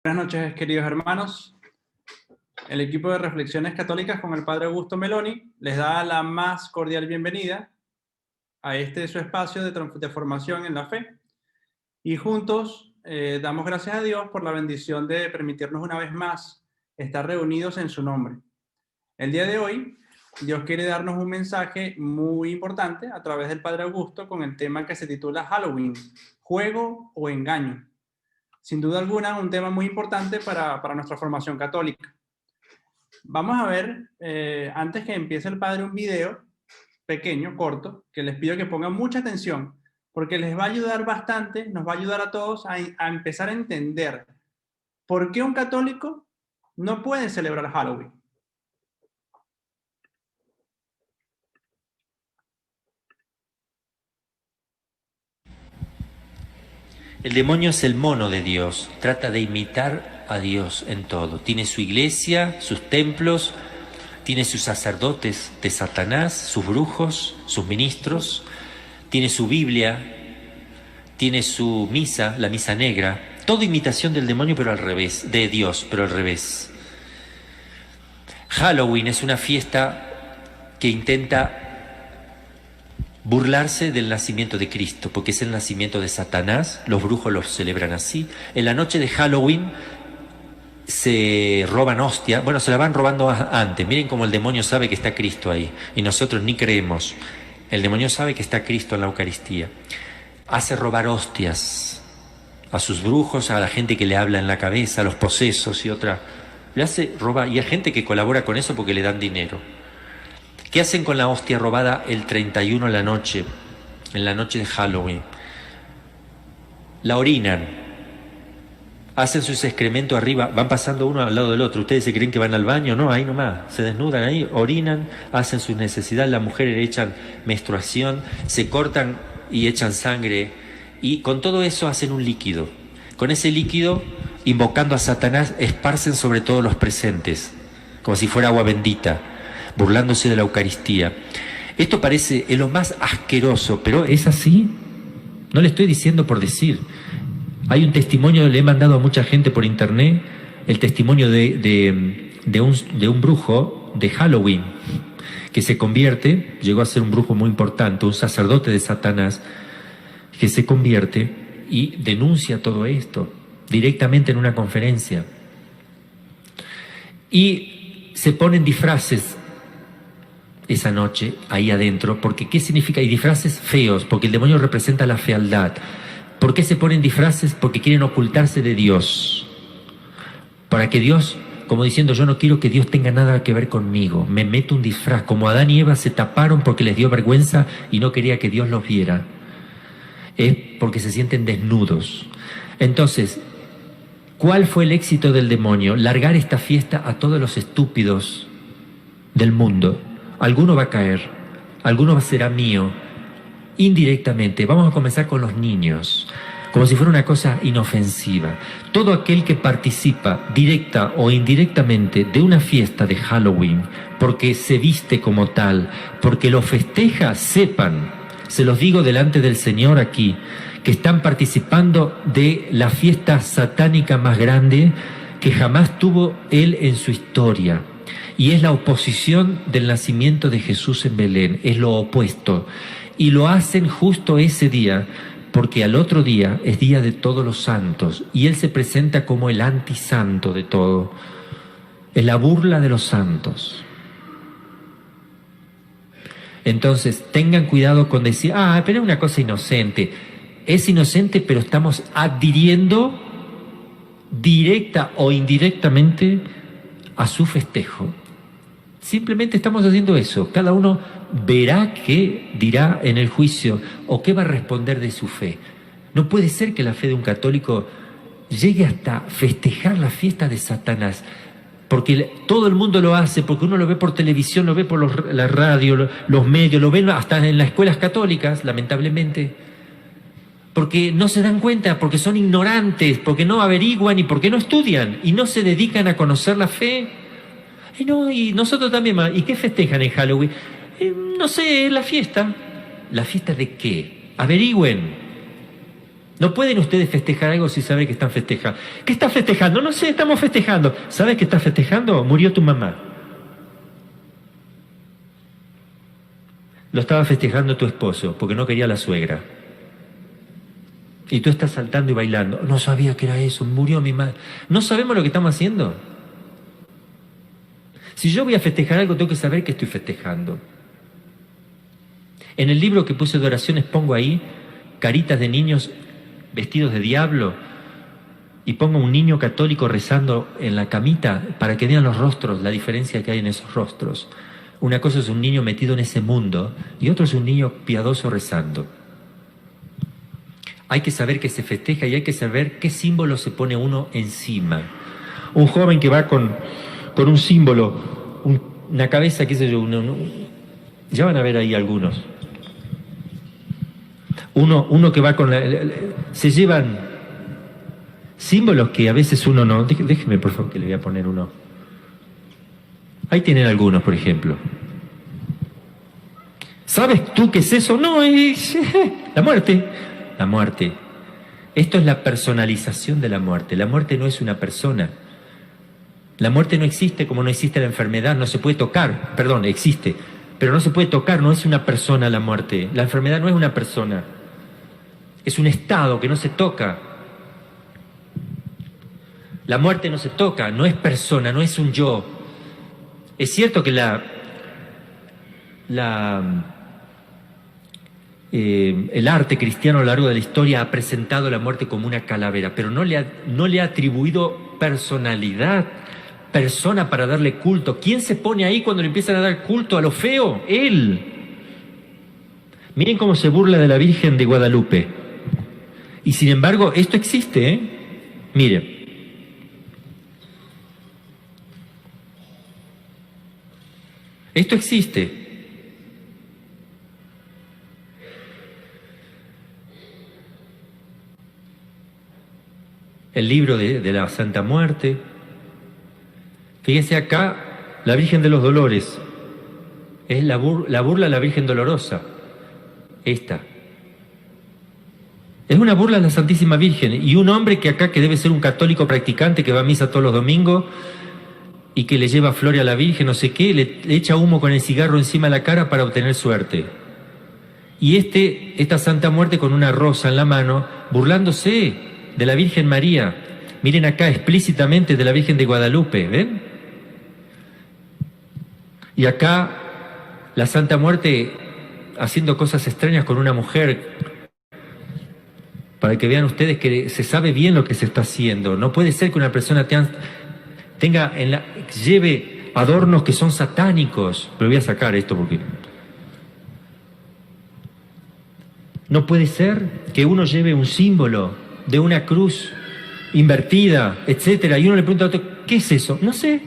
Buenas noches, queridos hermanos. El equipo de Reflexiones Católicas con el Padre Augusto Meloni les da la más cordial bienvenida a este su espacio de formación en la fe. Y juntos damos gracias a Dios por la bendición de permitirnos una vez más estar reunidos en su nombre. El día de hoy, Dios quiere darnos un mensaje muy importante a través del Padre Augusto con el tema que se titula Halloween, juego o engaño. Sin duda alguna, un tema muy importante para nuestra formación católica. Vamos a ver, antes que empiece el padre, un video pequeño, corto, que les pido que pongan mucha atención, porque les va a ayudar bastante, nos va a ayudar a todos a empezar a entender por qué un católico no puede celebrar Halloween. El demonio es el mono de Dios, trata de imitar a Dios en todo. Tiene su iglesia, sus templos, tiene sus sacerdotes de Satanás, sus brujos, sus ministros, tiene su Biblia, tiene su misa, la misa negra. Todo imitación del demonio, pero al revés, de Dios, pero al revés. Halloween es una fiesta que intenta burlarse del nacimiento de Cristo, porque es el nacimiento de Satanás. Los brujos lo celebran así. En la noche de Halloween se roban hostia. Bueno, se la van robando antes. Miren cómo el demonio sabe que está Cristo ahí y nosotros ni creemos. El demonio sabe que está Cristo en la Eucaristía. Hace robar hostias a sus brujos, a la gente que le habla en la cabeza, a los posesos y otra. Le hace robar, y hay gente que colabora con eso porque le dan dinero. ¿Qué hacen con la hostia robada el 31 en la noche de Halloween? La orinan, hacen sus excrementos arriba, van pasando uno al lado del otro. ¿Ustedes se creen que van al baño? No, ahí nomás, se desnudan ahí, orinan, hacen sus necesidades, las mujeres echan menstruación, se cortan y echan sangre, y con todo eso hacen un líquido. Con ese líquido, invocando a Satanás, esparcen sobre todos los presentes, como si fuera agua bendita, burlándose de la Eucaristía. Esto parece lo más asqueroso, pero ¿es así? No le estoy diciendo por decir. Hay un testimonio, le he mandado a mucha gente por internet, el testimonio de un brujo de Halloween, que se convierte, llegó a ser un brujo muy importante, un sacerdote de Satanás, que se convierte y denuncia todo esto directamente en una conferencia. Y se ponen disfraces esa noche ahí adentro, porque ¿qué significa? Y disfraces feos, porque el demonio representa la fealdad. ¿Por qué se ponen disfraces? Porque quieren ocultarse de Dios, para que Dios, como diciendo, yo no quiero que Dios tenga nada que ver conmigo, me meto un disfraz, como Adán y Eva se taparon porque les dio vergüenza y no quería que Dios los viera, es porque se sienten desnudos. Entonces, ¿cuál fue el éxito del demonio? Largar esta fiesta a todos los estúpidos del mundo. Alguno va a caer, alguno será mío, indirectamente. Vamos a comenzar con los niños, como si fuera una cosa inofensiva. Todo aquel que participa directa o indirectamente de una fiesta de Halloween, porque se viste como tal, porque lo festeja, sepan, se los digo delante del Señor aquí, que están participando de la fiesta satánica más grande que jamás tuvo Él en su historia. Y es la oposición del nacimiento de Jesús en Belén, es lo opuesto. Y lo hacen justo ese día, porque al otro día es día de todos los santos, y Él se presenta como el antisanto de todo, es la burla de los santos. Entonces, tengan cuidado con decir, pero es una cosa inocente. Es inocente, pero estamos adhiriendo directa o indirectamente a su festejo. Simplemente estamos haciendo eso. Cada uno verá qué dirá en el juicio o qué va a responder de su fe. No puede ser que la fe de un católico llegue hasta festejar la fiesta de Satanás, porque todo el mundo lo hace, porque uno lo ve por televisión, lo ve por la radio, los medios, lo ven hasta en las escuelas católicas, lamentablemente, porque no se dan cuenta, porque son ignorantes, porque no averiguan y porque no estudian y no se dedican a conocer la fe. Y nosotros también, ¿y qué festejan en Halloween? No sé, la fiesta. ¿La fiesta de qué? Averigüen. No pueden ustedes festejar algo si saben que están festejando. ¿Qué estás festejando? No sé, estamos festejando. ¿Sabes qué estás festejando? Murió tu mamá. Lo estaba festejando tu esposo, porque no quería a la suegra. Y tú estás saltando y bailando. No sabía que era eso, murió mi madre. ¿No sabemos lo que estamos haciendo? Si yo voy a festejar algo, tengo que saber que estoy festejando. En el libro que puse de oraciones pongo ahí caritas de niños vestidos de diablo y pongo un niño católico rezando en la camita para que vean los rostros, la diferencia que hay en esos rostros. Una cosa es un niño metido en ese mundo y otro es un niño piadoso rezando. Hay que saber que se festeja y hay que saber qué símbolo se pone uno encima. Un joven que va con un símbolo, una cabeza, qué sé yo, ya van a ver ahí algunos. Uno que va con se llevan símbolos que a veces uno no... Déjeme por favor que le voy a poner uno. Ahí tienen algunos, por ejemplo. ¿Sabes tú qué es eso? No, es la muerte. La muerte. Esto es la personalización de la muerte. La muerte no es una persona. La muerte no existe como no existe la enfermedad, no se puede tocar. Perdón, existe, pero no se puede tocar, no es una persona la muerte. La enfermedad no es una persona. Es un estado que no se toca. La muerte no se toca, no es persona, no es un yo. Es cierto que el arte cristiano a lo largo de la historia ha presentado la muerte como una calavera, pero no le ha atribuido personalidad, persona para darle culto. ¿Quién se pone ahí cuando le empiezan a dar culto a lo feo? Él. Miren cómo se burla de la Virgen de Guadalupe. Y sin embargo, esto existe, ¿eh? Miren. Esto existe. El libro de la Santa Muerte. Fíjense acá, la Virgen de los Dolores. Es la burla a la Virgen Dolorosa. Esta. Es una burla a la Santísima Virgen. Y un hombre que acá, que debe ser un católico practicante, que va a misa todos los domingos y que le lleva flores a la Virgen, no sé qué, le echa humo con el cigarro encima de la cara para obtener suerte. Y esta Santa Muerte con una rosa en la mano, burlándose de la Virgen María. Miren acá explícitamente de la Virgen de Guadalupe, ¿ven? Y acá la Santa Muerte haciendo cosas extrañas con una mujer, para que vean ustedes que se sabe bien lo que se está haciendo. No puede ser que una persona lleve adornos que son satánicos. Pero voy a sacar esto porque... No puede ser que uno lleve un símbolo de una cruz invertida, etcétera, y uno le pregunta a otro, ¿qué es eso? No sé.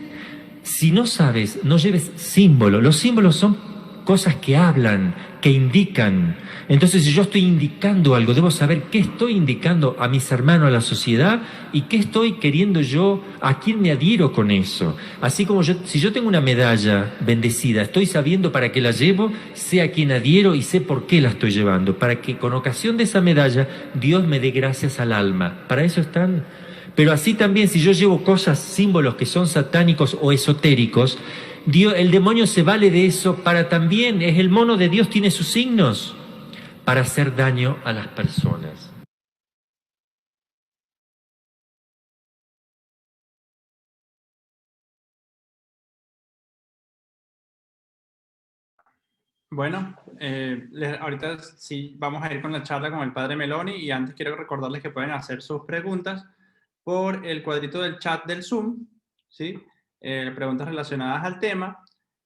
Si no sabes, no lleves símbolo. Los símbolos son cosas que hablan, que indican. Entonces, si yo estoy indicando algo, debo saber qué estoy indicando a mis hermanos, a la sociedad, y qué estoy queriendo yo, a quién me adhiero con eso. Así como si yo tengo una medalla bendecida, estoy sabiendo para qué la llevo, sé a quién adhiero y sé por qué la estoy llevando, para que con ocasión de esa medalla Dios me dé gracias al alma. Para eso están. Pero así también, si yo llevo cosas, símbolos que son satánicos o esotéricos, el demonio se vale de eso para también, es el mono de Dios, tiene sus signos, para hacer daño a las personas. Bueno, ahorita sí vamos a ir con la charla con el padre Meloni y antes quiero recordarles que pueden hacer sus preguntas por el cuadrito del chat del Zoom, ¿sí? Preguntas relacionadas al tema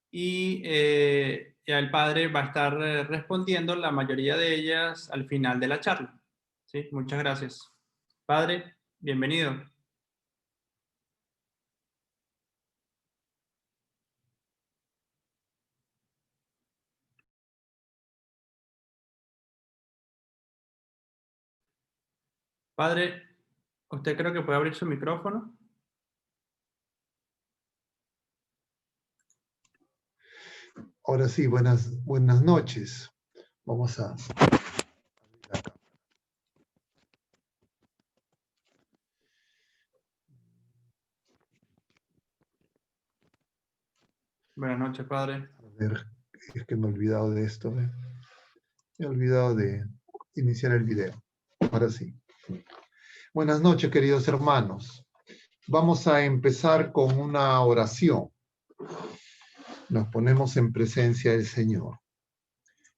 y ya el padre va a estar respondiendo la mayoría de ellas al final de la charla, ¿sí? Muchas gracias. Padre, bienvenido. Padre, ¿usted creo que puede abrir su micrófono? Ahora sí, buenas noches. Vamos a... Buenas noches, Padre. A ver, es que me he olvidado de esto. Me he olvidado de iniciar el video. Ahora sí. Buenas noches, queridos hermanos. Vamos a empezar con una oración. Nos ponemos en presencia del Señor.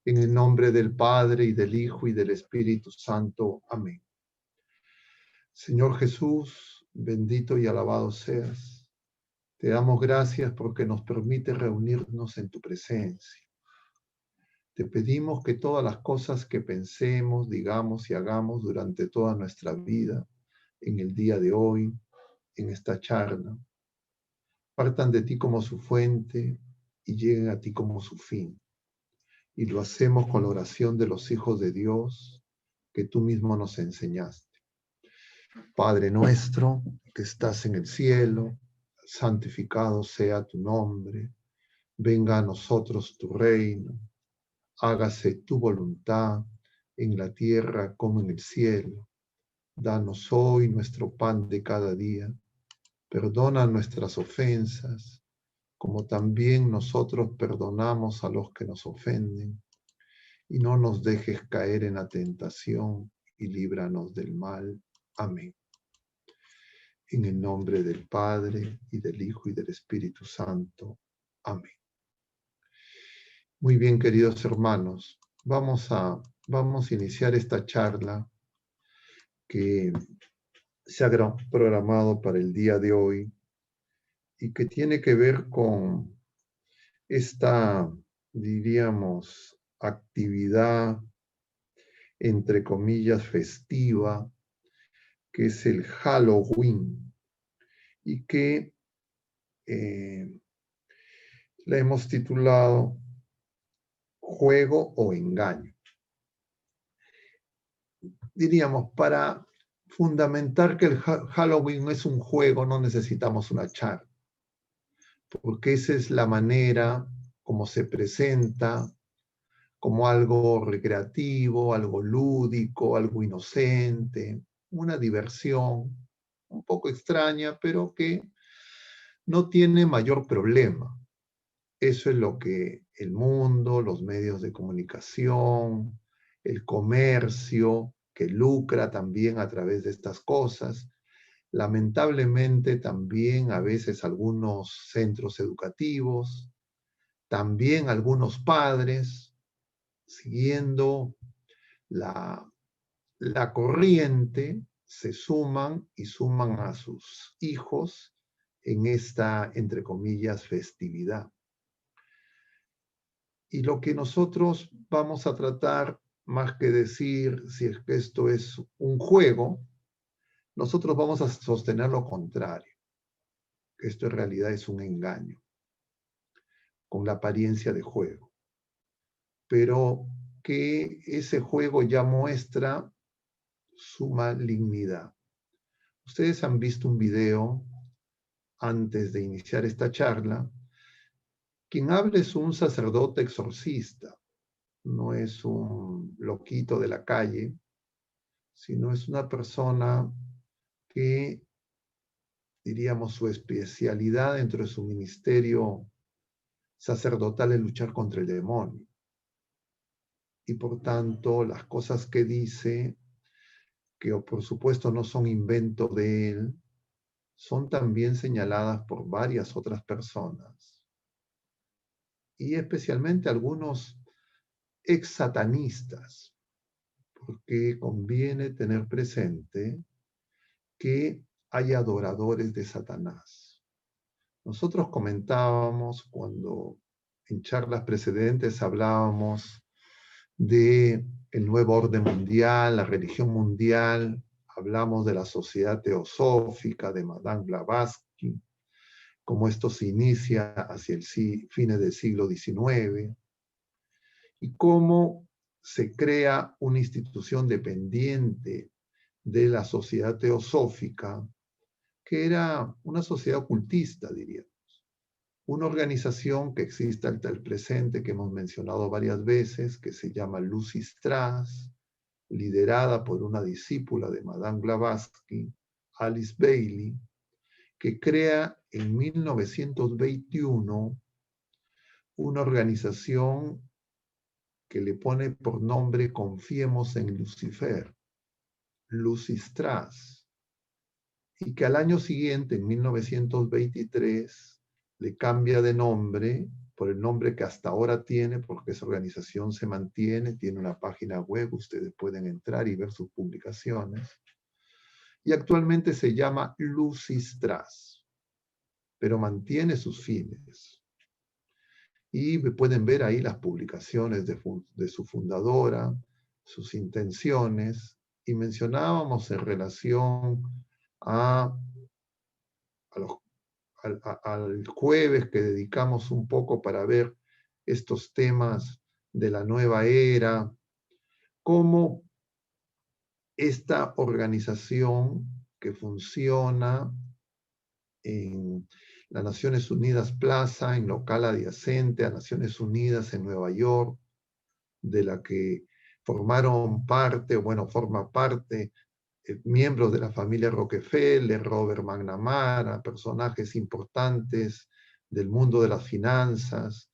En el nombre del Padre, y del Hijo, y del Espíritu Santo. Amén. Señor Jesús, bendito y alabado seas. Te damos gracias porque nos permite reunirnos en tu presencia. Te pedimos que todas las cosas que pensemos, digamos y hagamos durante toda nuestra vida, en el día de hoy, en esta charla, partan de ti como su fuente y lleguen a ti como su fin. Y lo hacemos con la oración de los hijos de Dios que tú mismo nos enseñaste. Padre nuestro que estás en el cielo, santificado sea tu nombre. Venga a nosotros tu reino. Hágase tu voluntad en la tierra como en el cielo. Danos hoy nuestro pan de cada día. Perdona nuestras ofensas, como también nosotros perdonamos a los que nos ofenden. Y no nos dejes caer en la tentación y líbranos del mal. Amén. En el nombre del Padre, y del Hijo, y del Espíritu Santo. Amén. Muy bien, queridos hermanos. Vamos a iniciar esta charla que se ha programado para el día de hoy y que tiene que ver con esta, diríamos, actividad, entre comillas, festiva, que es el Halloween, y que la hemos titulado Juego o Engaño. Diríamos, para fundamentar que el Halloween no es un juego, no necesitamos una charla, porque esa es la manera como se presenta, como algo recreativo, algo lúdico, algo inocente, una diversión un poco extraña, pero que no tiene mayor problema. Eso es lo que el mundo, los medios de comunicación, el comercio, que lucra también a través de estas cosas, lamentablemente también a veces algunos centros educativos, también algunos padres, siguiendo la corriente, se suman y suman a sus hijos en esta, entre comillas, festividad. Y lo que nosotros vamos a tratar, más que decir si es que esto es un juego, nosotros vamos a sostener lo contrario, que esto en realidad es un engaño, con la apariencia de juego. Pero que ese juego ya muestra su malignidad. Ustedes han visto un video antes de iniciar esta charla. Quien habla es un sacerdote exorcista, no es un loquito de la calle, sino es una persona que, diríamos, su especialidad dentro de su ministerio sacerdotal es luchar contra el demonio. Y por tanto, las cosas que dice, que por supuesto no son invento de él, son también señaladas por varias otras personas. Y especialmente algunos ex-satanistas, porque conviene tener presente que hay adoradores de Satanás. Nosotros comentábamos cuando en charlas precedentes hablábamos de el nuevo orden mundial, la religión mundial, hablamos de la sociedad teosófica de Madame Blavatsky, cómo esto se inicia hacia el fines del siglo XIX, y cómo se crea una institución dependiente de la sociedad teosófica, que era una sociedad ocultista, diríamos. Una organización que existe hasta el presente, que hemos mencionado varias veces, que se llama Lucy Strauss, liderada por una discípula de Madame Blavatsky, Alice Bailey, que crea en 1921 una organización que le pone por nombre Confiemos en Lucifer, Lucis Trust, y que al año siguiente, en 1923, le cambia de nombre por el nombre que hasta ahora tiene, porque esa organización se mantiene, tiene una página web, ustedes pueden entrar y ver sus publicaciones, y actualmente se llama Lucis Trust, pero mantiene sus fines. Y pueden ver ahí las publicaciones de su fundadora, sus intenciones, y mencionábamos en relación al jueves que dedicamos un poco para ver estos temas de la nueva era, cómo esta organización que funciona en las Naciones Unidas Plaza, en local adyacente a Naciones Unidas en Nueva York, de la que forma parte miembros de la familia Rockefeller, Robert McNamara, personajes importantes del mundo de las finanzas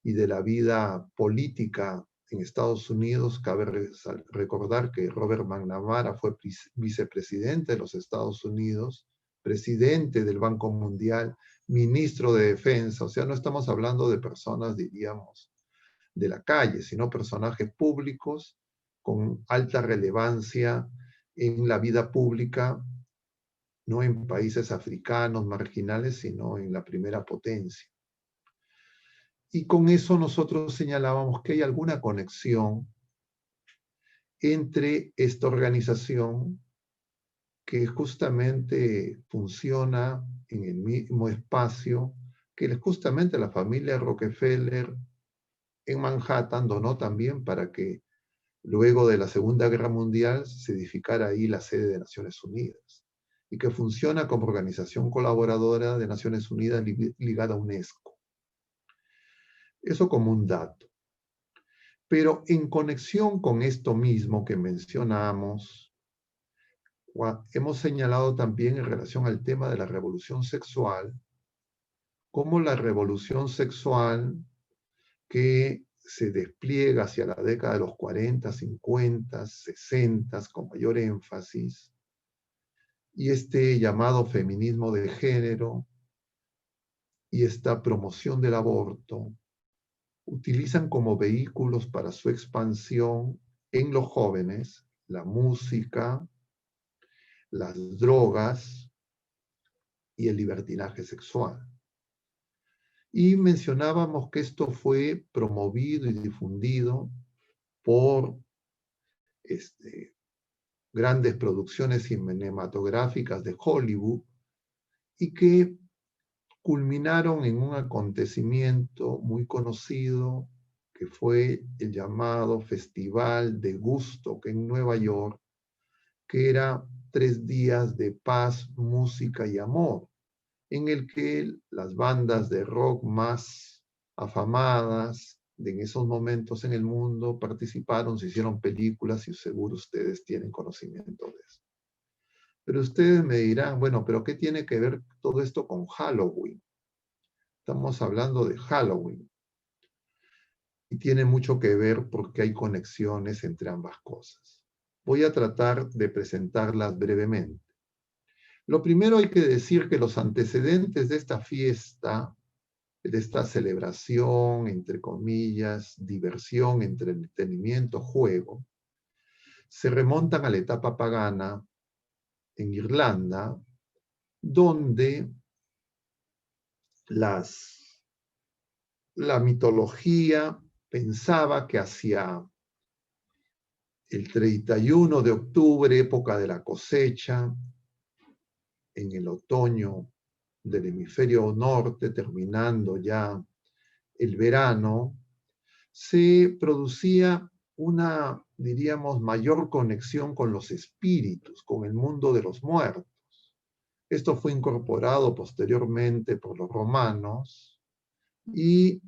y de la vida política en Estados Unidos. Cabe recordar que Robert McNamara fue vicepresidente de los Estados Unidos, presidente del Banco Mundial, ministro de Defensa. O sea, no estamos hablando de personas, diríamos, de la calle, sino personajes públicos con alta relevancia en la vida pública, no en países africanos marginales, sino en la primera potencia. Y con eso nosotros señalábamos que hay alguna conexión entre esta organización que justamente funciona en el mismo espacio que justamente la familia Rockefeller en Manhattan donó también para que luego de la Segunda Guerra Mundial se edificara ahí la sede de Naciones Unidas y que funciona como organización colaboradora de Naciones Unidas ligada a UNESCO. Eso como un dato. Pero en conexión con esto mismo que mencionamos, hemos señalado también en relación al tema de la revolución sexual, cómo la revolución sexual que se despliega hacia la década de los 40, 50, 60 con mayor énfasis, y este llamado feminismo de género y esta promoción del aborto utilizan como vehículos para su expansión en los jóvenes la música, las drogas y el libertinaje sexual. Y mencionábamos que esto fue promovido y difundido por grandes producciones cinematográficas de Hollywood y que culminaron en un acontecimiento muy conocido que fue el llamado Festival de Woodstock en Nueva York, que era 3 días de paz, música y amor, en el que las bandas de rock más afamadas en esos momentos en el mundo participaron, se hicieron películas y seguro ustedes tienen conocimiento de eso. Pero ustedes me dirán, bueno, ¿pero qué tiene que ver todo esto con Halloween? Estamos hablando de Halloween. Y tiene mucho que ver porque hay conexiones entre ambas cosas. Voy a tratar de presentarlas brevemente. Lo primero hay que decir que los antecedentes de esta fiesta, de esta celebración, entre comillas, diversión, entretenimiento, juego, se remontan a la etapa pagana en Irlanda, donde la mitología pensaba que hacia el 31 de octubre, época de la cosecha, en el otoño del hemisferio norte, terminando ya el verano, se producía una, diríamos, mayor conexión con los espíritus, con el mundo de los muertos. Esto fue incorporado posteriormente por los romanos y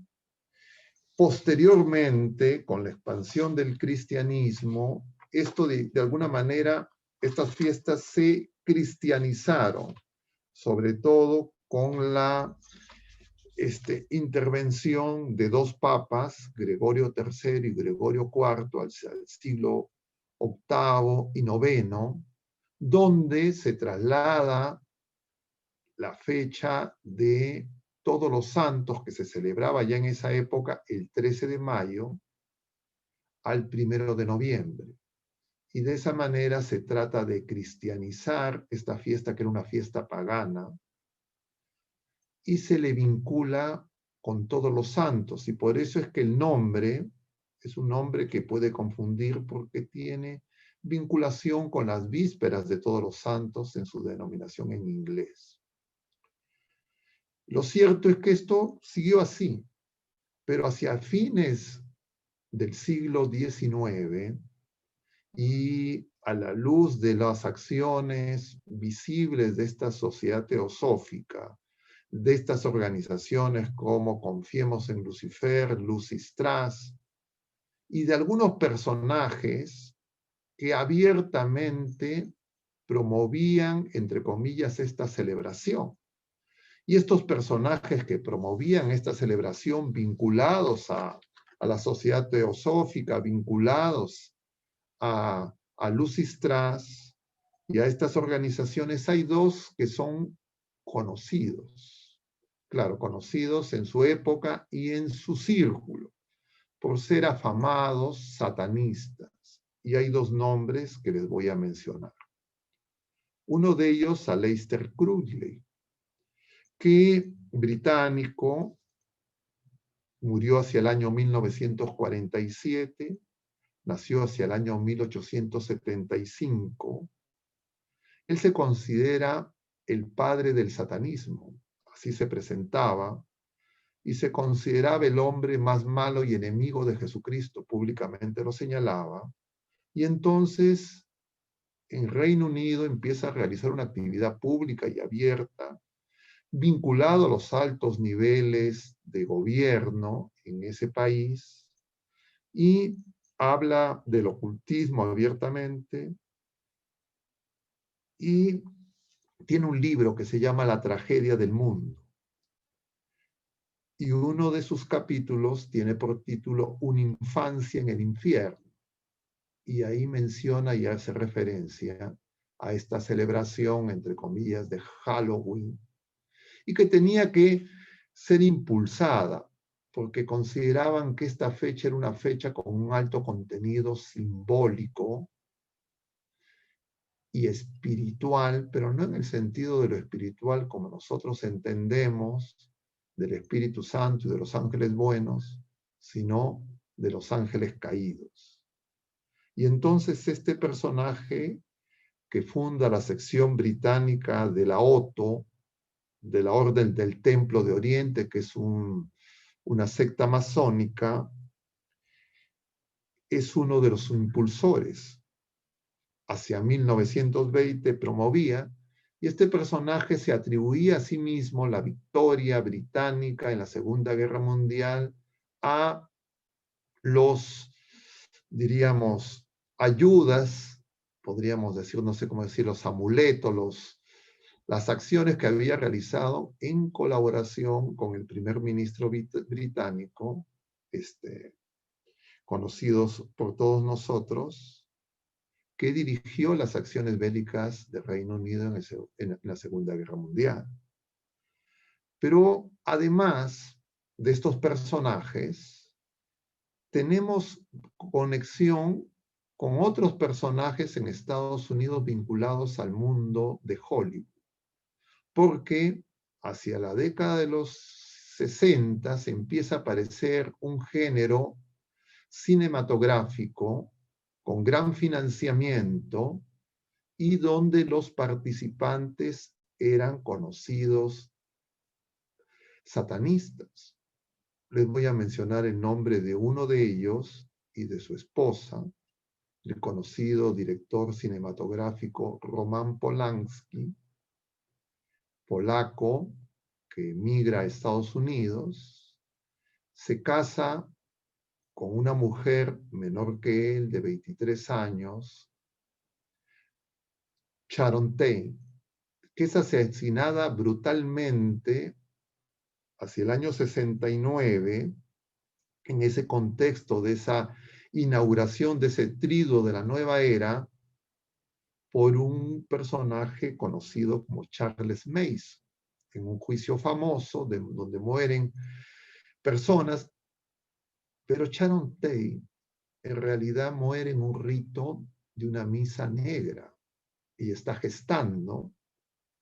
posteriormente, con la expansión del cristianismo, esto de alguna manera, estas fiestas se cristianizaron, sobre todo con la intervención de dos papas, Gregorio III y Gregorio IV, al siglo VIII y IX, donde se traslada la fecha de Todos los Santos, que se celebraba ya en esa época el 13 de mayo, al 1 de noviembre. Y de esa manera se trata de cristianizar esta fiesta, que era una fiesta pagana, y se le vincula con Todos los Santos. Y por eso es que el nombre es un nombre que puede confundir, porque tiene vinculación con las vísperas de Todos los Santos en su denominación en inglés. Lo cierto es que esto siguió así, pero hacia fines del siglo XIX, y a la luz de las acciones visibles de esta sociedad teosófica, de estas organizaciones como Confiemos en Lucifer, Lucis Stras, y de algunos personajes que abiertamente promovían, entre comillas, esta celebración. Y estos personajes que promovían esta celebración vinculados a la sociedad teosófica, vinculados a Lucis Stras y a estas organizaciones, hay dos que son conocidos. Claro, conocidos en su época y en su círculo, por ser afamados satanistas. Y hay dos nombres que les voy a mencionar. Uno de ellos, Aleister Crowley, que británico, murió hacia el año 1947, nació hacia el año 1875. Él se considera el padre del satanismo, así se presentaba, y se consideraba el hombre más malo y enemigo de Jesucristo, públicamente lo señalaba. Y entonces en Reino Unido empieza a realizar una actividad pública y abierta, vinculado a los altos niveles de gobierno en ese país, y habla del ocultismo abiertamente, y tiene un libro que se llama La tragedia del mundo. Y uno de sus capítulos tiene por título Una infancia en el infierno. Y ahí menciona y hace referencia a esta celebración, entre comillas, de Halloween, y que tenía que ser impulsada, porque consideraban que esta fecha era una fecha con un alto contenido simbólico y espiritual, pero no en el sentido de lo espiritual como nosotros entendemos, del Espíritu Santo y de los ángeles buenos, sino de los ángeles caídos. Y entonces este personaje, que funda la sección británica de la OTO, de la Orden del Templo de Oriente, que es una secta masónica, es uno de los impulsores. Hacia 1920 promovía, y este personaje se atribuía a sí mismo la victoria británica en la Segunda Guerra Mundial a los, diríamos, ayudas, podríamos decir, no sé cómo decir, los amuletos, las acciones que había realizado en colaboración con el primer ministro británico, conocidos por todos nosotros, que dirigió las acciones bélicas del Reino Unido en la Segunda Guerra Mundial. Pero además de estos personajes, tenemos conexión con otros personajes en Estados Unidos vinculados al mundo de Hollywood, porque hacia la década de los 60 se empieza a aparecer un género cinematográfico con gran financiamiento y donde los participantes eran conocidos satanistas. Les voy a mencionar el nombre de uno de ellos y de su esposa, el conocido director cinematográfico Roman Polanski, polaco, que emigra a Estados Unidos, se casa con una mujer menor que él, de 23 años, Sharon Tate, que es asesinada brutalmente hacia el año 69, en ese contexto de esa inauguración de ese triduo de la nueva era, por un personaje conocido como Charles Mason, en un juicio famoso donde mueren personas, pero Sharon Tate en realidad muere en un rito de una misa negra y está gestando.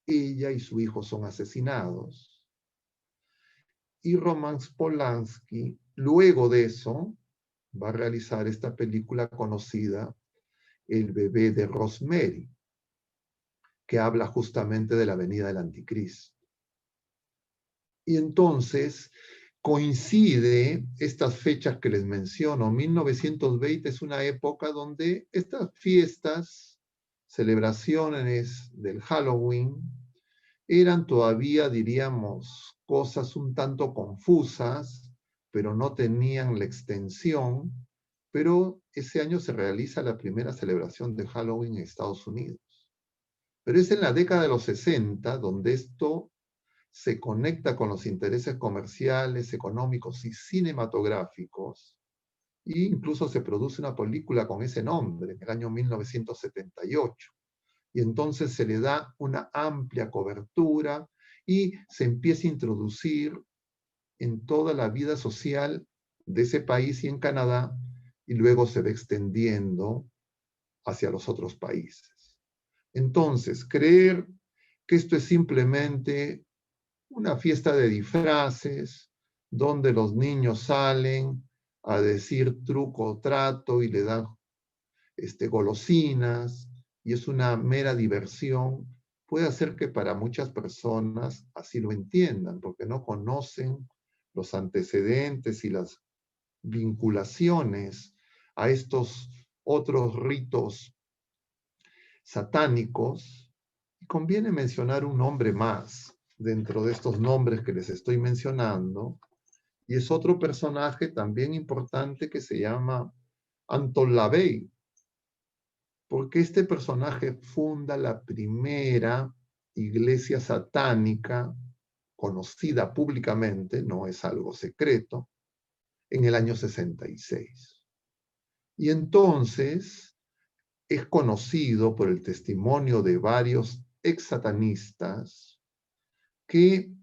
Ella y su hijo son asesinados. Y Roman Polanski, luego de eso, va a realizar esta película conocida, El bebé de Rosemary, que habla justamente de la venida del anticristo. Y entonces coincide estas fechas que les menciono. 1920 es una época donde estas fiestas, celebraciones del Halloween, eran todavía, diríamos, cosas un tanto confusas, pero no tenían la extensión. Pero ese año se realiza la primera celebración de Halloween en Estados Unidos. Pero es en la década de los 60 donde esto se conecta con los intereses comerciales, económicos y cinematográficos, e incluso se produce una película con ese nombre en el año 1978. Y entonces se le da una amplia cobertura y se empieza a introducir en toda la vida social de ese país y en Canadá, y luego se va extendiendo hacia los otros países. Entonces, creer que esto es simplemente una fiesta de disfraces, donde los niños salen a decir truco o trato y le dan golosinas, y es una mera diversión, puede hacer que para muchas personas así lo entiendan, porque no conocen los antecedentes y las vinculaciones a estos otros ritos satánicos. Y conviene mencionar un nombre más dentro de estos nombres que les estoy mencionando, y es otro personaje también importante que se llama Anton LaVey, porque este personaje funda la primera iglesia satánica conocida públicamente, no es algo secreto, en el año 66. Y entonces es conocido por el testimonio de varios ex-satanistas que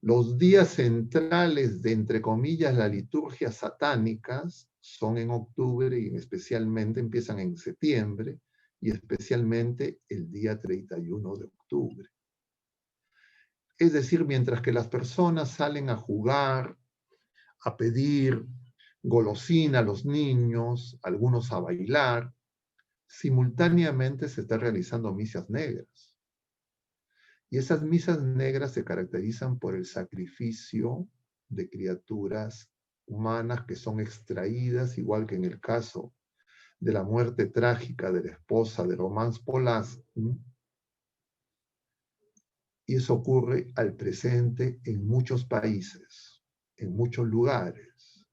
los días centrales de, entre comillas, la liturgia satánicas son en octubre y especialmente empiezan en septiembre, y especialmente el día 31 de octubre. Es decir, mientras que las personas salen a jugar, a pedir golosina a los niños, algunos a bailar, simultáneamente se está realizando misas negras. Y esas misas negras se caracterizan por el sacrificio de criaturas humanas que son extraídas, igual que en el caso de la muerte trágica de la esposa de Roman Polanski. Y eso ocurre al presente en muchos países, en muchos lugares.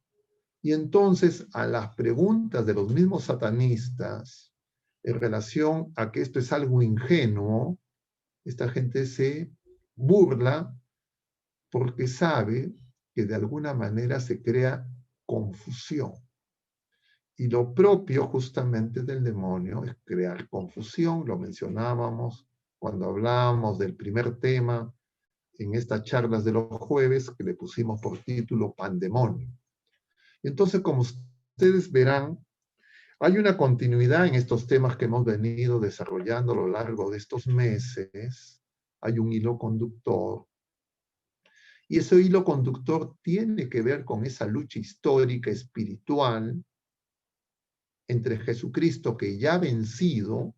Y entonces a las preguntas de los mismos satanistas en relación a que esto es algo ingenuo, esta gente se burla porque sabe que de alguna manera se crea confusión. Y lo propio justamente del demonio es crear confusión. Lo mencionábamos cuando hablábamos del primer tema en estas charlas de los jueves, que le pusimos por título Pandemonio. Entonces, como ustedes verán, hay una continuidad en estos temas que hemos venido desarrollando a lo largo de estos meses. Hay un hilo conductor. Y ese hilo conductor tiene que ver con esa lucha histórica, espiritual, entre Jesucristo, que ya ha vencido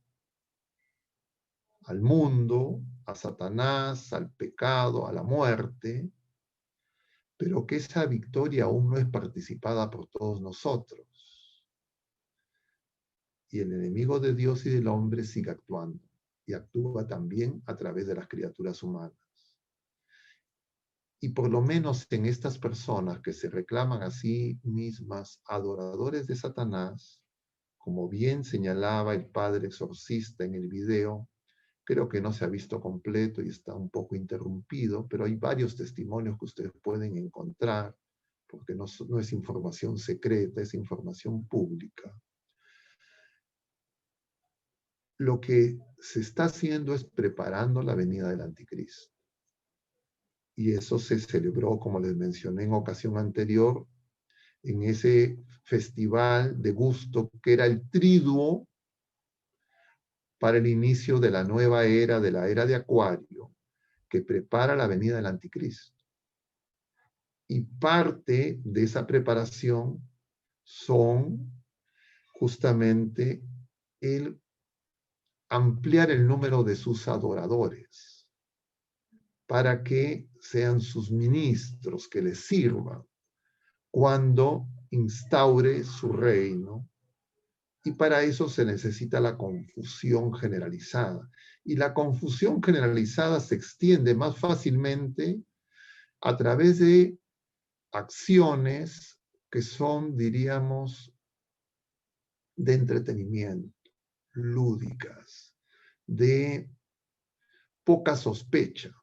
al mundo, a Satanás, al pecado, a la muerte, pero que esa victoria aún no es participada por todos nosotros. Y el enemigo de Dios y del hombre sigue actuando, y actúa también a través de las criaturas humanas. Y por lo menos en estas personas que se reclaman a sí mismas adoradores de Satanás, como bien señalaba el padre exorcista en el video, Creo que no se ha visto completo y está un poco interrumpido, pero hay varios testimonios que ustedes pueden encontrar, porque no es información secreta, es información pública. Lo que se está haciendo es preparando la venida del anticristo. Y eso se celebró, como les mencioné en ocasión anterior, en ese festival de gusto que era el triduo para el inicio de la nueva era, de la era de Acuario, que prepara la venida del anticristo. Y parte de esa preparación son justamente el ampliar el número de sus adoradores para que sean sus ministros, que les sirvan cuando instaure su reino. Y para eso se necesita la confusión generalizada. Y la confusión generalizada se extiende más fácilmente a través de acciones que son, diríamos, de entretenimiento, lúdicas, de poca sospecha.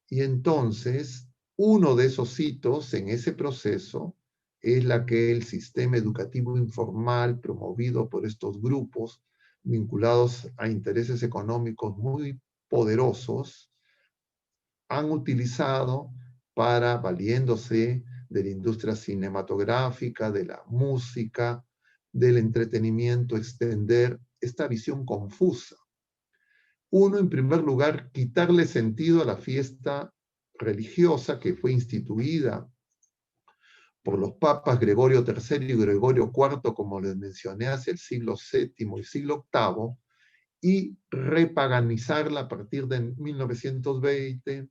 Y entonces, uno de esos hitos en ese proceso es la que el sistema educativo informal promovido por estos grupos vinculados a intereses económicos muy poderosos han utilizado para, valiéndose de la industria cinematográfica, de la música, del entretenimiento, extender esta visión confusa. Uno, en primer lugar, quitarle sentido a la fiesta religiosa que fue instituida por los papas Gregorio III y Gregorio IV, como les mencioné, hacia el siglo VII y siglo VIII, y repaganizarla a partir de 1920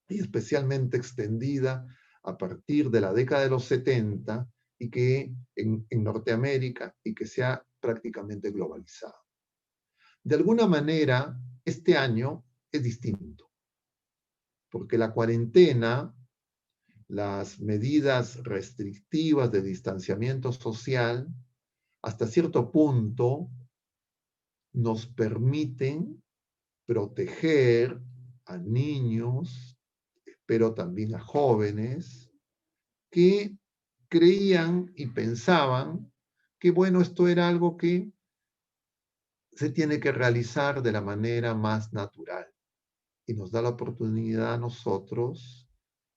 y especialmente extendida a partir de la década de los 70 y que en Norteamérica y que se ha prácticamente globalizado. De alguna manera, este año es distinto, porque la cuarentena, las medidas restrictivas de distanciamiento social, hasta cierto punto nos permiten proteger a niños, pero también a jóvenes, que creían y pensaban que, bueno, esto era algo que se tiene que realizar de la manera más natural. Y nos da la oportunidad a nosotros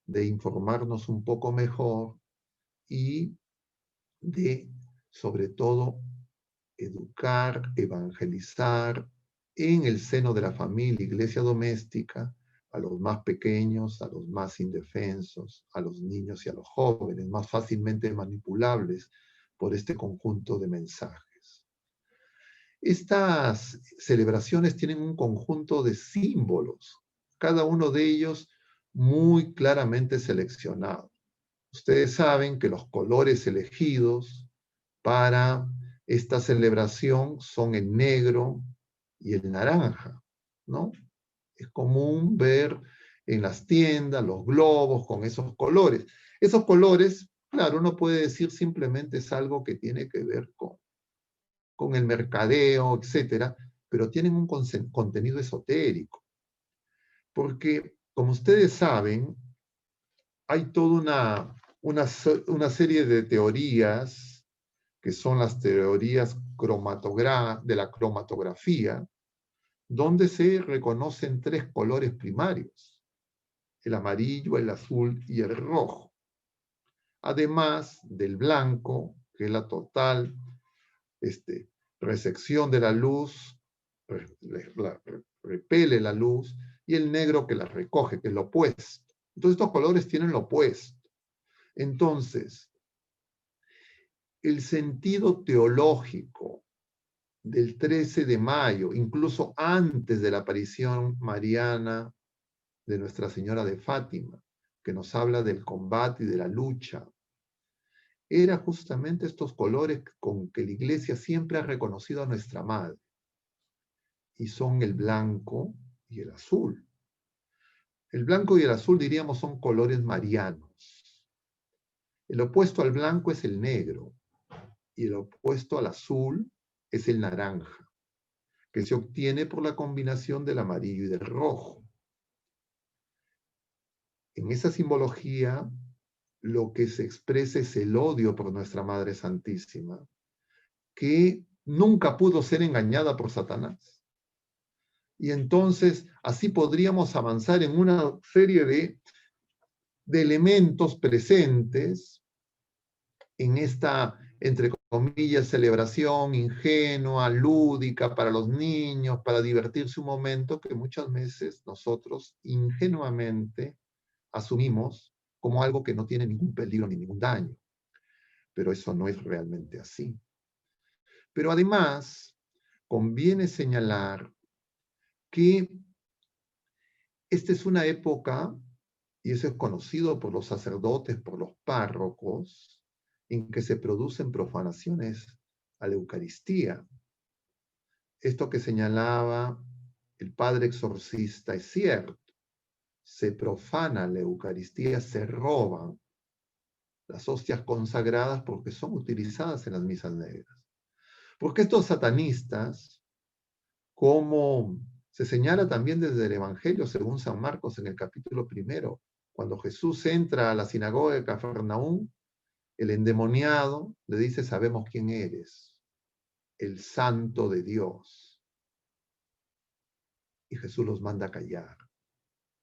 de informarnos un poco mejor y de, sobre todo, educar, evangelizar en el seno de la familia, iglesia doméstica, a los más pequeños, a los más indefensos, a los niños y a los jóvenes, más fácilmente manipulables por este conjunto de mensajes. Estas celebraciones tienen un conjunto de símbolos, cada uno de ellos muy claramente seleccionado. Ustedes saben que los colores elegidos para esta celebración son el negro y el naranja, ¿no? Es común ver en las tiendas los globos con esos colores. Esos colores, claro, uno puede decir simplemente es algo que tiene que ver con el mercadeo, etcétera, pero tienen un contenido esotérico. Porque, como ustedes saben, hay toda una serie de teorías que son las teorías de la cromatografía, donde se reconocen tres colores primarios: el amarillo, el azul y el rojo. Además del blanco, que es la total resección de la luz, repele la luz, y el negro que la recoge, que es lo opuesto. Entonces estos colores tienen lo opuesto. Entonces, el sentido teológico del 13 de mayo, incluso antes de la aparición mariana de Nuestra Señora de Fátima, que nos habla del combate y de la lucha, era justamente estos colores con que la Iglesia siempre ha reconocido a nuestra Madre, y son el blanco y el azul. El blanco y el azul, diríamos, son colores marianos. El opuesto al blanco es el negro, y el opuesto al azul es el naranja. que se obtiene por la combinación del amarillo y del rojo. En esa simbología, lo que se expresa es el odio por nuestra Madre Santísima, que nunca pudo ser engañada por Satanás. Y entonces, así podríamos avanzar en una serie de elementos presentes en esta, entre comillas, celebración ingenua, lúdica para los niños, para divertirse un momento que muchas veces nosotros ingenuamente asumimos como algo que no tiene ningún peligro ni ningún daño. Pero eso no es realmente así. Pero además, conviene señalar que esta es una época, y eso es conocido por los sacerdotes, por los párrocos, en que se producen profanaciones a la Eucaristía. Esto que señalaba el padre exorcista es cierto. Se profana la Eucaristía, se roban las hostias consagradas porque son utilizadas en las misas negras. Porque estos satanistas, como se señala también desde el Evangelio según San Marcos en el capítulo 1, cuando Jesús entra a la sinagoga de Cafarnaúm, el endemoniado le dice: sabemos quién eres, el Santo de Dios. Y Jesús los manda a callar.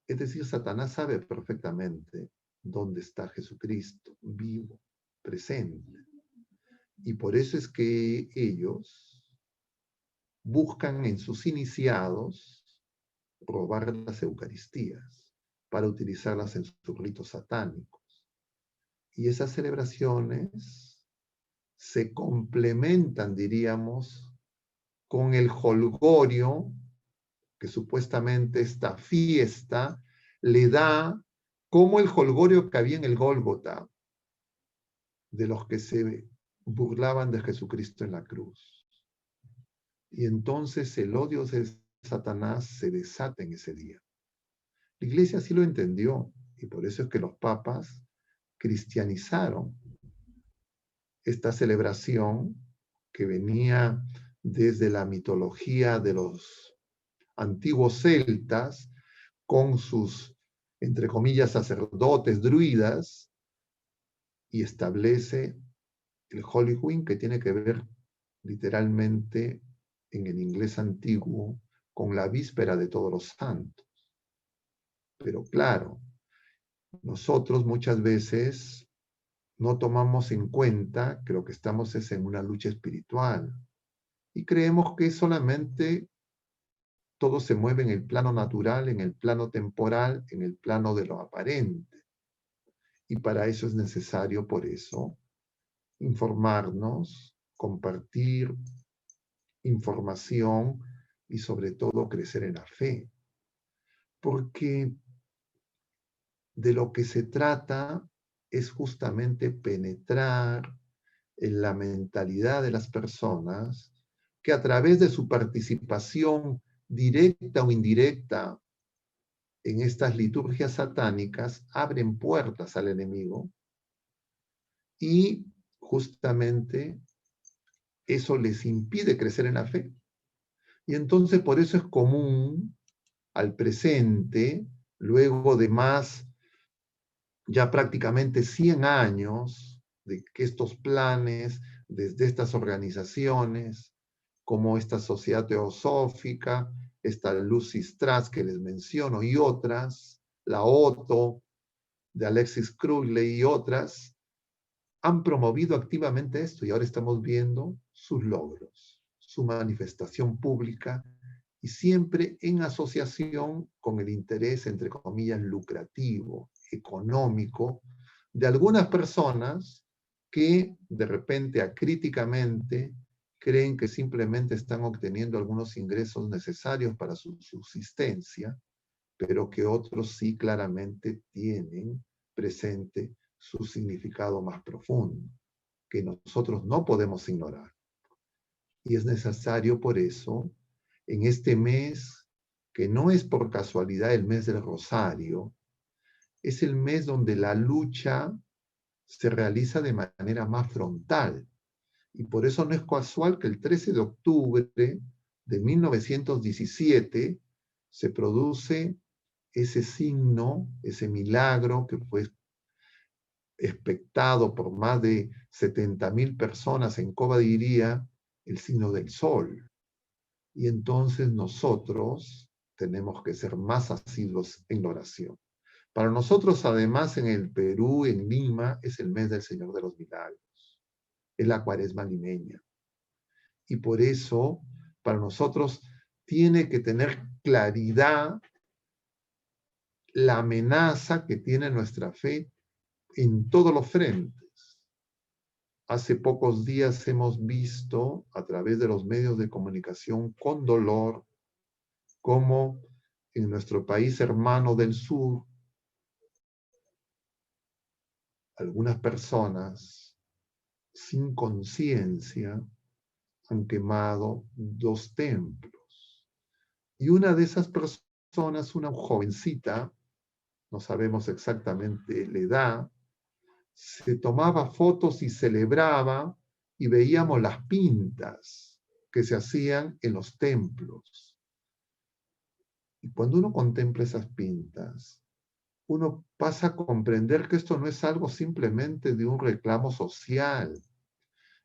Es decir, Satanás sabe perfectamente dónde está Jesucristo, vivo, presente. Y por eso es que ellos buscan en sus iniciados robar las Eucaristías para utilizarlas en sus ritos satánicos. Y esas celebraciones se complementan, diríamos, con el jolgorio que supuestamente esta fiesta le da, como el jolgorio que había en el Gólgota, de los que se burlaban de Jesucristo en la cruz. Y entonces el odio de Satanás se desata en ese día. La Iglesia así lo entendió, y por eso es que los papas cristianizaron esta celebración que venía desde la mitología de los antiguos celtas, con sus, entre comillas, sacerdotes, druidas, y establece el Halloween, que tiene que ver literalmente en el inglés antiguo con la víspera de Todos los Santos. Pero claro, nosotros muchas veces no tomamos en cuenta que lo que estamos es en una lucha espiritual y creemos que solamente todo se mueve en el plano natural, en el plano temporal, en el plano de lo aparente. Y para eso es necesario, por eso, informarnos, compartir información y sobre todo crecer en la fe. Porque de lo que se trata es justamente penetrar en la mentalidad de las personas que a través de su participación directa o indirecta en estas liturgias satánicas abren puertas al enemigo y justamente eso les impide crecer en la fe. Y entonces por eso es común al presente, luego de más ya prácticamente 100 años de que estos planes, desde estas organizaciones, como esta Sociedad Teosófica, esta Lucis Trust que les menciono y otras, la OTO de Alexis Crowley y otras, han promovido activamente esto y ahora estamos viendo sus logros, su manifestación pública y siempre en asociación con el interés, entre comillas, lucrativo, económico, de algunas personas que de repente acríticamente creen que simplemente están obteniendo algunos ingresos necesarios para su subsistencia, pero que otros sí claramente tienen presente su significado más profundo, que nosotros no podemos ignorar. Y es necesario por eso, en este mes, que no es por casualidad el mes del Rosario, es el mes donde la lucha se realiza de manera más frontal. Y por eso no es casual que el 13 de octubre de 1917 se produce ese signo, ese milagro que fue expectado por más de 70.000 personas en Cova de Iría, el signo del sol. Y entonces nosotros tenemos que ser más asiduos en la oración. Para nosotros, además, en el Perú, en Lima, es el mes del Señor de los Milagros. Es la Cuaresma limeña. Y por eso, para nosotros, tiene que tener claridad la amenaza que tiene nuestra fe en todos los frentes. Hace pocos días hemos visto, a través de los medios de comunicación, con dolor, cómo en nuestro país hermano del sur, algunas personas sin conciencia han quemado 2 templos. Y una de esas personas, una jovencita, no sabemos exactamente la edad, se tomaba fotos y celebraba y veíamos las pintas que se hacían en los templos. Y cuando uno contempla esas pintas, uno pasa a comprender que esto no es algo simplemente de un reclamo social,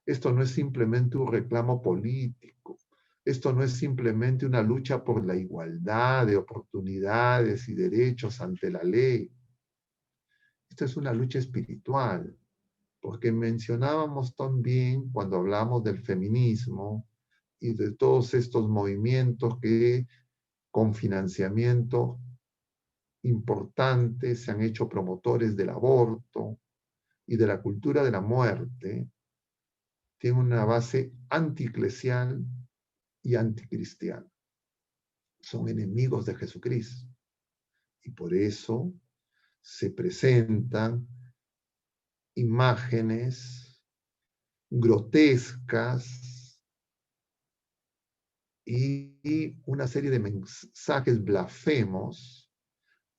esto no es simplemente un reclamo político, esto no es simplemente una lucha por la igualdad de oportunidades y derechos ante la ley. Esto es una lucha espiritual, porque mencionábamos también cuando hablamos del feminismo y de todos estos movimientos que con financiamiento importantes se han hecho promotores del aborto y de la cultura de la muerte, tiene una base antieclesial y anticristiana. Son enemigos de Jesucristo. Y por eso se presentan imágenes grotescas y una serie de mensajes blasfemos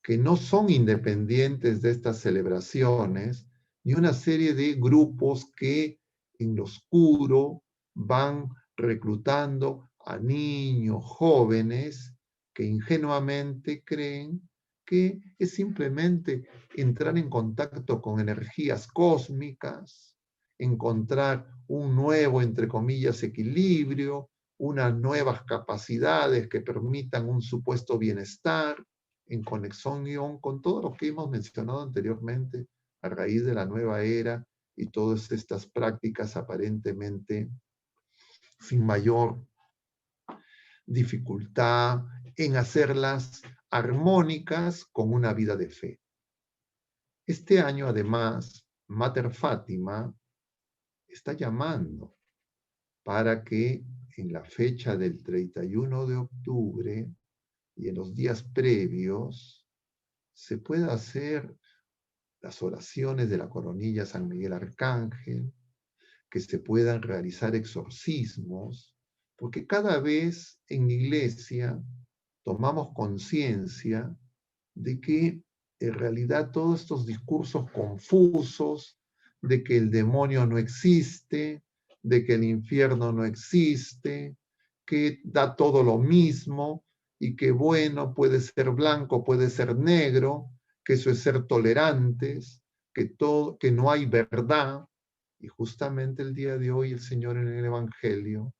que no son independientes de estas celebraciones, ni una serie de grupos que en lo oscuro van reclutando a niños, jóvenes, que ingenuamente creen que es simplemente entrar en contacto con energías cósmicas, encontrar un nuevo, entre comillas, equilibrio, unas nuevas capacidades que permitan un supuesto bienestar, en conexión con todo lo que hemos mencionado anteriormente a raíz de la nueva era y todas estas prácticas aparentemente sin mayor dificultad en hacerlas armónicas con una vida de fe. Este año, además, Mater Fátima está llamando para que en la fecha del 31 de octubre y en los días previos se pueda hacer las oraciones de la coronilla San Miguel Arcángel, que se puedan realizar exorcismos, porque cada vez en la iglesia tomamos conciencia de que en realidad todos estos discursos confusos de que el demonio no existe, de que el infierno no existe, que da todo lo mismo y que bueno puede ser blanco, puede ser negro, que eso es ser tolerantes, que no hay verdad. Y justamente el día de hoy el Señor en el Evangelio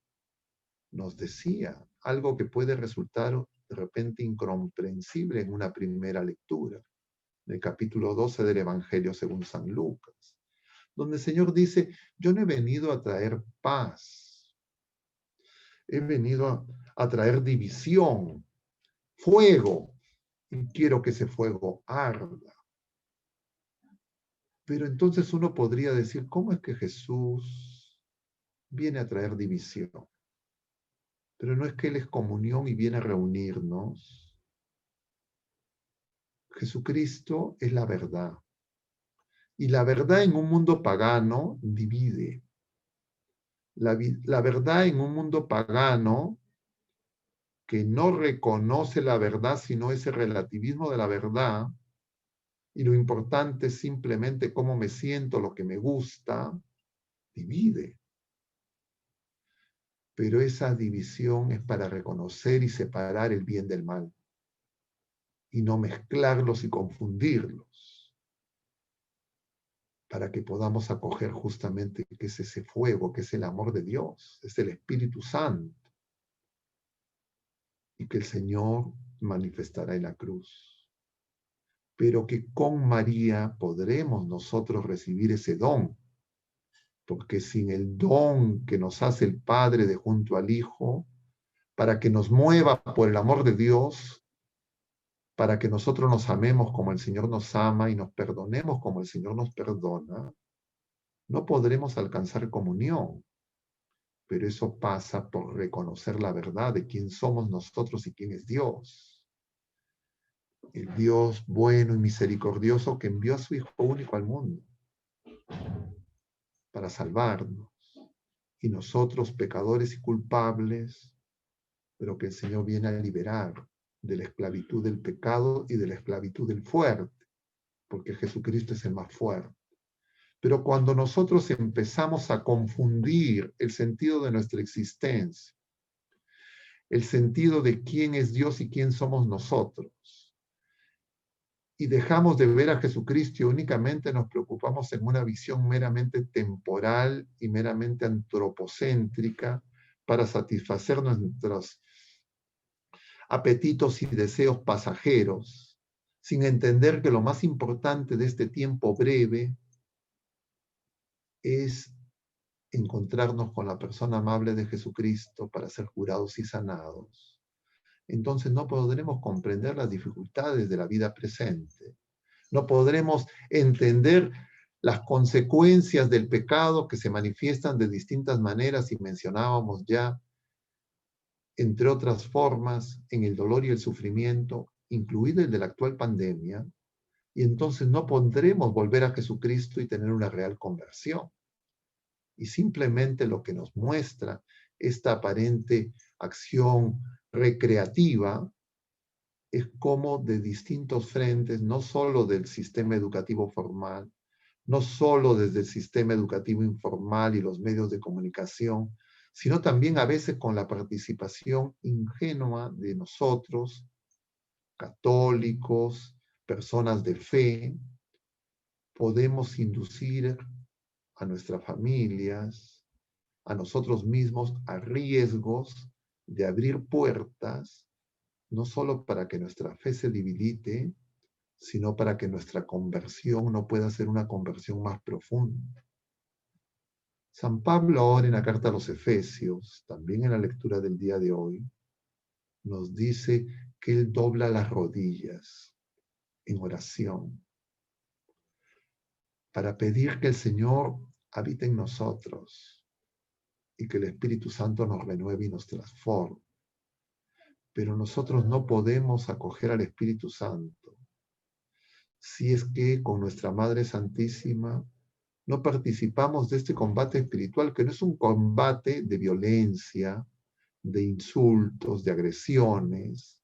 nos decía algo que puede resultar de repente incomprensible en una primera lectura, del capítulo 12 del Evangelio según San Lucas, donde el Señor dice, yo no he venido a traer paz, he venido a traer división, fuego, y quiero que ese fuego arda. Pero entonces uno podría decir, ¿cómo es que Jesús viene a traer división? Pero no es que Él es comunión y viene a reunirnos. Jesucristo es la verdad. Y la verdad en un mundo pagano divide. La verdad en un mundo pagano que no reconoce la verdad, sino ese relativismo de la verdad, y lo importante es simplemente cómo me siento, lo que me gusta, divide. Pero esa división es para reconocer y separar el bien del mal, y no mezclarlos y confundirlos, para que podamos acoger justamente que es ese fuego, que es el amor de Dios, es el Espíritu Santo, y que el Señor manifestará en la cruz. Pero que con María podremos nosotros recibir ese don, porque sin el don que nos hace el Padre de junto al Hijo, para que nos mueva por el amor de Dios, para que nosotros nos amemos como el Señor nos ama y nos perdonemos como el Señor nos perdona, no podremos alcanzar comunión. Pero eso pasa por reconocer la verdad de quién somos nosotros y quién es Dios. El Dios bueno y misericordioso que envió a su Hijo único al mundo para salvarnos. Y nosotros, pecadores y culpables, pero que el Señor viene a liberar de la esclavitud del pecado y de la esclavitud del fuerte, porque Jesucristo es el más fuerte. Pero cuando nosotros empezamos a confundir el sentido de nuestra existencia, el sentido de quién es Dios y quién somos nosotros, y dejamos de ver a Jesucristo y únicamente nos preocupamos en una visión meramente temporal y meramente antropocéntrica para satisfacer nuestros apetitos y deseos pasajeros, sin entender que lo más importante de este tiempo breve es encontrarnos con la persona amable de Jesucristo para ser curados y sanados. Entonces no podremos comprender las dificultades de la vida presente. No podremos entender las consecuencias del pecado que se manifiestan de distintas maneras y mencionábamos ya, entre otras formas, en el dolor y el sufrimiento, incluido el de la actual pandemia, y entonces no podremos volver a Jesucristo y tener una real conversión. Y simplemente lo que nos muestra esta aparente acción recreativa es cómo de distintos frentes, no solo del sistema educativo formal, no solo desde el sistema educativo informal y los medios de comunicación, sino también a veces con la participación ingenua de nosotros, católicos, personas de fe, podemos inducir a nuestras familias, a nosotros mismos, a riesgos de abrir puertas, no solo para que nuestra fe se debilite, sino para que nuestra conversión no pueda ser una conversión más profunda. San Pablo ahora en la carta a los Efesios, también en la lectura del día de hoy, nos dice que él dobla las rodillas en oración para pedir que el Señor habite en nosotros y que el Espíritu Santo nos renueve y nos transforme. Pero nosotros no podemos acoger al Espíritu Santo si es que con nuestra Madre Santísima no participamos de este combate espiritual, que no es un combate de violencia, de insultos, de agresiones,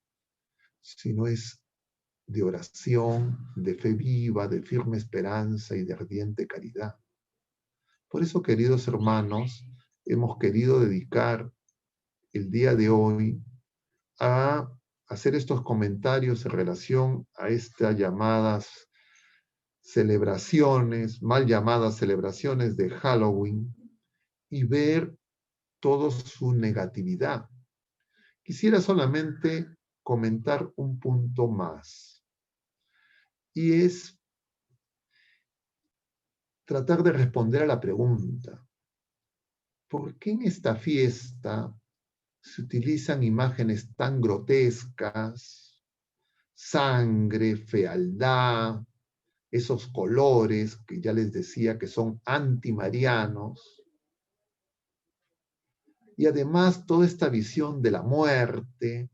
sino es de oración, de fe viva, de firme esperanza y de ardiente caridad. Por eso, queridos hermanos, hemos querido dedicar el día de hoy a hacer estos comentarios en relación a estas llamadas celebraciones, mal llamadas celebraciones de Halloween, y ver toda su negatividad. Quisiera solamente comentar un punto más, y es tratar de responder a la pregunta: ¿por qué en esta fiesta se utilizan imágenes tan grotescas, sangre, fealdad, esos colores que ya les decía que son antimarianos, y además toda esta visión de la muerte,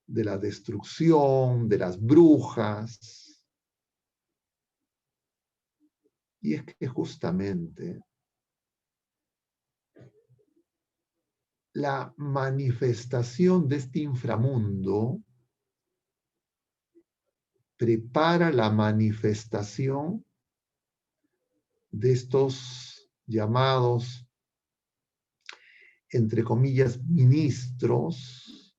de la destrucción, de las brujas? Y es que justamente la manifestación de este inframundo prepara la manifestación de estos llamados entre comillas, ministros,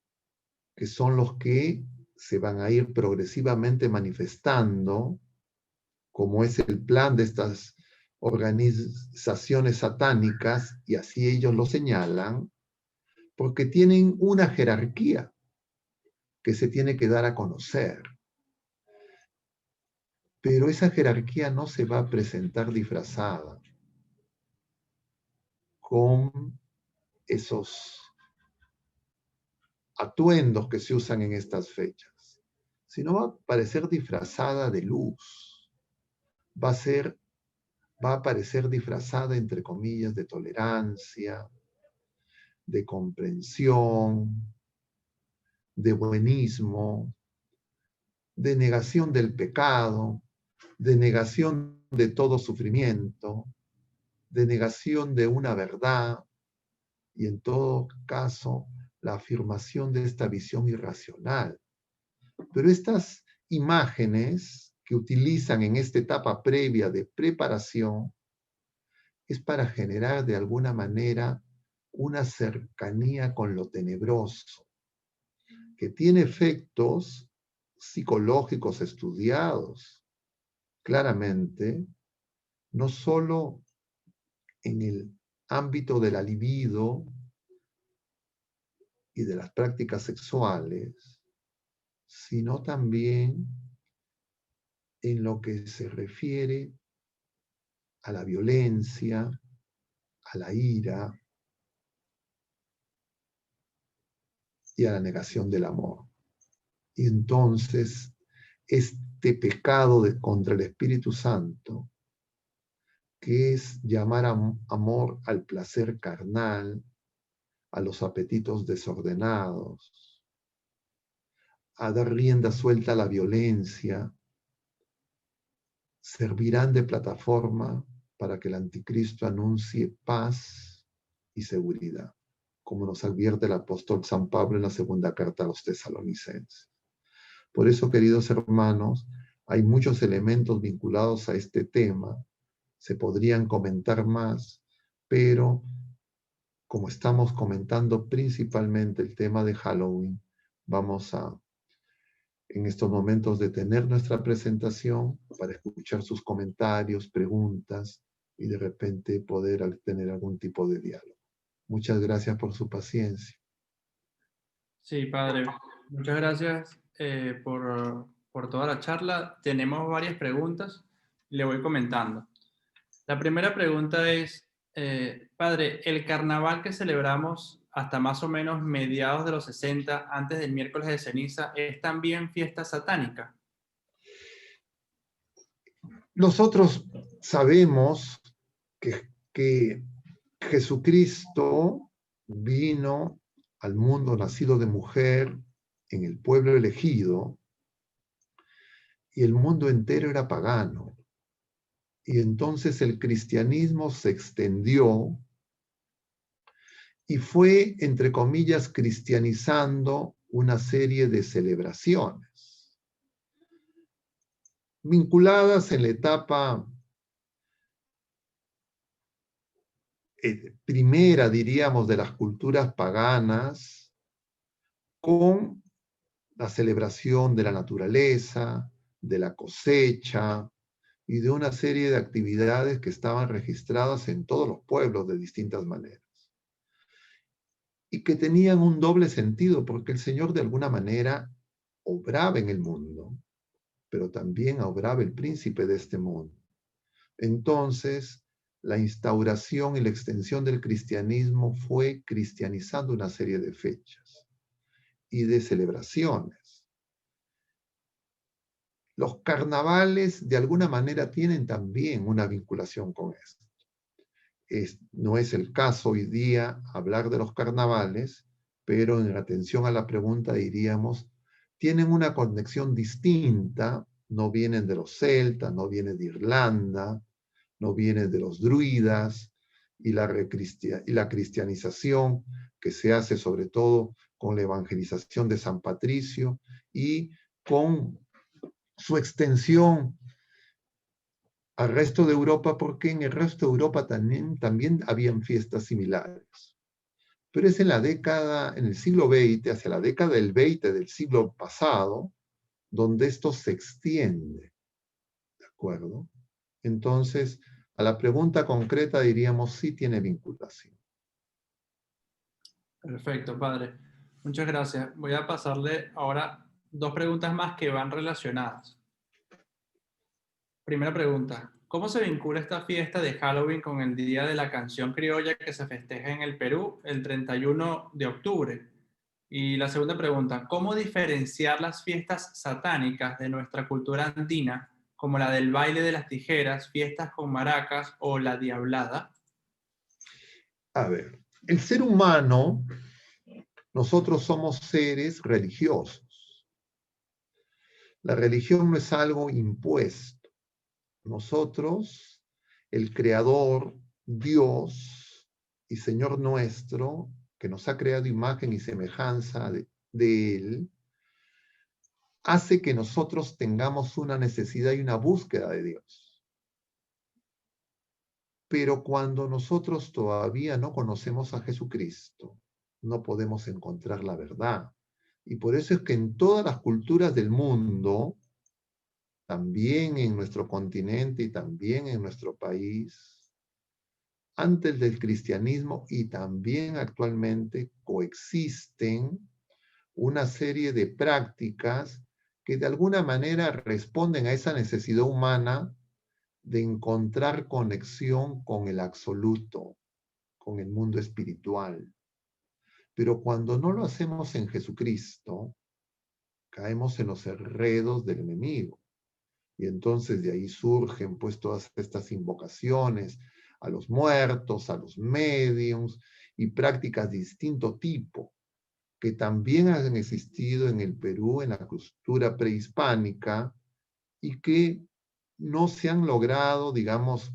que son los que se van a ir progresivamente manifestando, como es el plan de estas organizaciones satánicas, y así ellos lo señalan, porque tienen una jerarquía que se tiene que dar a conocer. Pero esa jerarquía no se va a presentar disfrazada con esos atuendos que se usan en estas fechas, sino va a parecer disfrazada de luz, va a aparecer disfrazada, entre comillas, de tolerancia, de comprensión, de buenismo, de negación del pecado, de negación de todo sufrimiento, de negación de una verdad y en todo caso la afirmación de esta visión irracional. Pero estas imágenes que utilizan en esta etapa previa de preparación es para generar de alguna manera una cercanía con lo tenebroso, que tiene efectos psicológicos estudiados claramente, no solo en el ámbito de la libido y de las prácticas sexuales, sino también en lo que se refiere a la violencia, a la ira y a la negación del amor. Y entonces, este pecado contra el Espíritu Santo, que es llamar amor al placer carnal, a los apetitos desordenados, a dar rienda suelta a la violencia, servirán de plataforma para que el anticristo anuncie paz y seguridad, como nos advierte el apóstol San Pablo en la segunda carta a los tesalonicenses. Por eso, queridos hermanos, hay muchos elementos vinculados a este tema, se podrían comentar más, pero como estamos comentando principalmente el tema de Halloween, vamos a, en estos momentos, detener nuestra presentación para escuchar sus comentarios, preguntas y de repente poder tener algún tipo de diálogo. Muchas gracias por su paciencia. Sí, padre. Muchas gracias por toda la charla. Tenemos varias preguntas y le voy comentando. La primera pregunta es, padre, ¿el carnaval que celebramos hasta más o menos mediados de los 60, antes del miércoles de ceniza, es también fiesta satánica? Nosotros sabemos que Jesucristo vino al mundo nacido de mujer en el pueblo elegido y el mundo entero era pagano. Y entonces el cristianismo se extendió y fue, entre comillas, cristianizando una serie de celebraciones vinculadas en la etapa primera, diríamos, de las culturas paganas, con la celebración de la naturaleza, de la cosecha y de una serie de actividades que estaban registradas en todos los pueblos de distintas maneras. Y que tenían un doble sentido, porque el Señor de alguna manera obraba en el mundo, pero también obraba el príncipe de este mundo. Entonces, la instauración y la extensión del cristianismo fue cristianizando una serie de fechas y de celebraciones. Los carnavales de alguna manera tienen también una vinculación con esto. No es el caso hoy día hablar de los carnavales, pero en atención a la pregunta diríamos, tienen una conexión distinta, no vienen de los celtas, no vienen de Irlanda, no vienen de los druidas, y la cristianización que se hace sobre todo con la evangelización de San Patricio y con su extensión al resto de Europa, porque en el resto de Europa también habían fiestas similares. Pero es en el siglo XX, hacia la década del 20 del siglo pasado, donde esto se extiende, ¿de acuerdo? Entonces, a la pregunta concreta diríamos sí tiene vinculación. Perfecto, padre. Muchas gracias. Voy a pasarle ahora dos preguntas más que van relacionadas. Primera pregunta. ¿Cómo se vincula esta fiesta de Halloween con el Día de la Canción Criolla que se festeja en el Perú el 31 de octubre? Y la segunda pregunta. ¿Cómo diferenciar las fiestas satánicas de nuestra cultura andina, como la del baile de las tijeras, fiestas con maracas o la diablada? A ver, el ser humano, nosotros somos seres religiosos. La religión no es algo impuesto. Nosotros, el Creador, Dios y Señor nuestro, que nos ha creado imagen y semejanza de Él, hace que nosotros tengamos una necesidad y una búsqueda de Dios. Pero cuando nosotros todavía no conocemos a Jesucristo, no podemos encontrar la verdad. Y por eso es que en todas las culturas del mundo, también en nuestro continente y también en nuestro país, antes del cristianismo y también actualmente coexisten una serie de prácticas que de alguna manera responden a esa necesidad humana de encontrar conexión con el absoluto, con el mundo espiritual. Pero cuando no lo hacemos en Jesucristo, caemos en los enredos del enemigo. Y entonces de ahí surgen pues todas estas invocaciones a los muertos, a los médiums y prácticas de distinto tipo que también han existido en el Perú, en la cultura prehispánica, y que no se han logrado, digamos,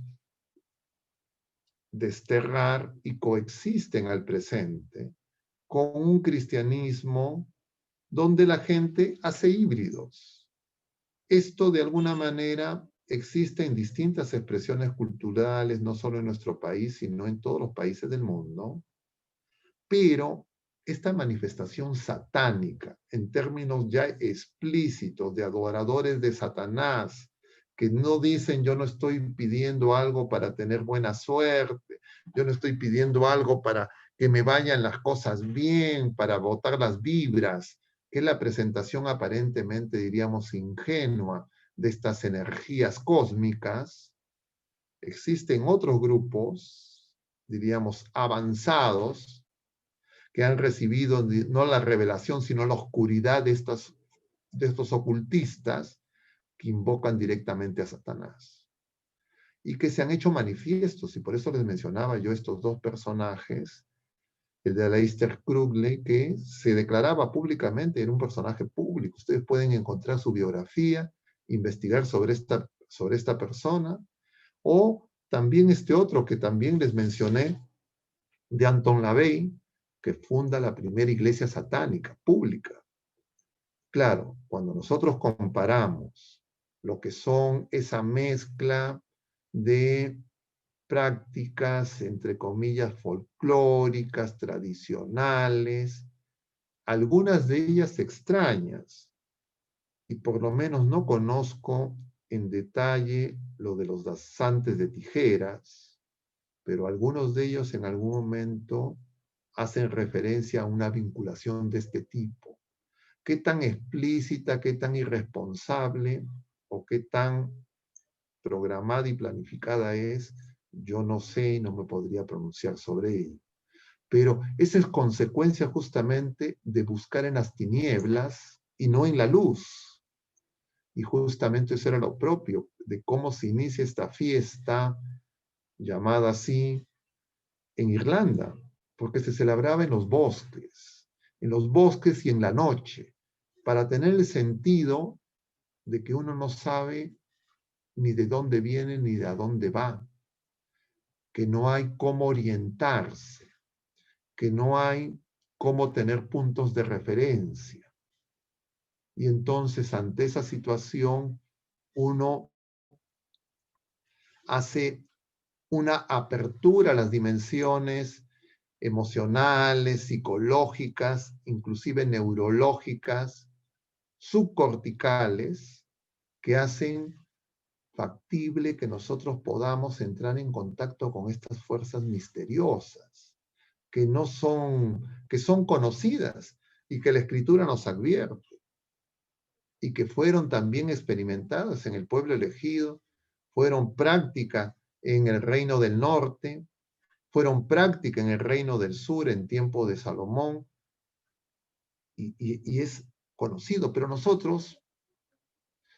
desterrar y coexisten al presente con un cristianismo donde la gente hace híbridos. Esto de alguna manera existe en distintas expresiones culturales, no solo en nuestro país, sino en todos los países del mundo, pero esta manifestación satánica, en términos ya explícitos de adoradores de Satanás, que no dicen yo no estoy pidiendo algo para tener buena suerte, yo no estoy pidiendo algo para que me vayan las cosas bien, para botar las vibras, que es la presentación aparentemente, diríamos, ingenua de estas energías cósmicas. Existen otros grupos, diríamos, avanzados, que han recibido no la revelación, sino la oscuridad de estos ocultistas que invocan directamente a Satanás y que se han hecho manifiestos. Y por eso les mencionaba yo estos dos personajes, el de Aleister Crowley, que se declaraba públicamente, era un personaje público. Ustedes pueden encontrar su biografía, investigar sobre esta persona, o también este otro que también les mencioné, de Anton LaVey, que funda la primera iglesia satánica pública. Claro, cuando nosotros comparamos lo que son esa mezcla de prácticas, entre comillas, folclóricas, tradicionales, algunas de ellas extrañas, y por lo menos no conozco en detalle lo de los danzantes de tijeras, pero algunos de ellos en algún momento hacen referencia a una vinculación de este tipo. ¿Qué tan explícita, qué tan irresponsable o qué tan programada y planificada es? Yo no sé y no me podría pronunciar sobre ello. Pero esa es consecuencia justamente de buscar en las tinieblas y no en la luz. Y justamente eso era lo propio de cómo se inicia esta fiesta llamada así en Irlanda, porque se celebraba en los bosques y en la noche, para tener el sentido de que uno no sabe ni de dónde viene ni de a dónde va, que no hay cómo orientarse, que no hay cómo tener puntos de referencia. Y entonces, ante esa situación, uno hace una apertura a las dimensiones emocionales, psicológicas, inclusive neurológicas, subcorticales, que hacen factible que nosotros podamos entrar en contacto con estas fuerzas misteriosas, que son conocidas y que la Escritura nos advierte, y que fueron también experimentadas en el pueblo elegido, fueron práctica en el reino del norte, fueron práctica en el reino del sur en tiempo de Salomón, y es conocido, pero nosotros,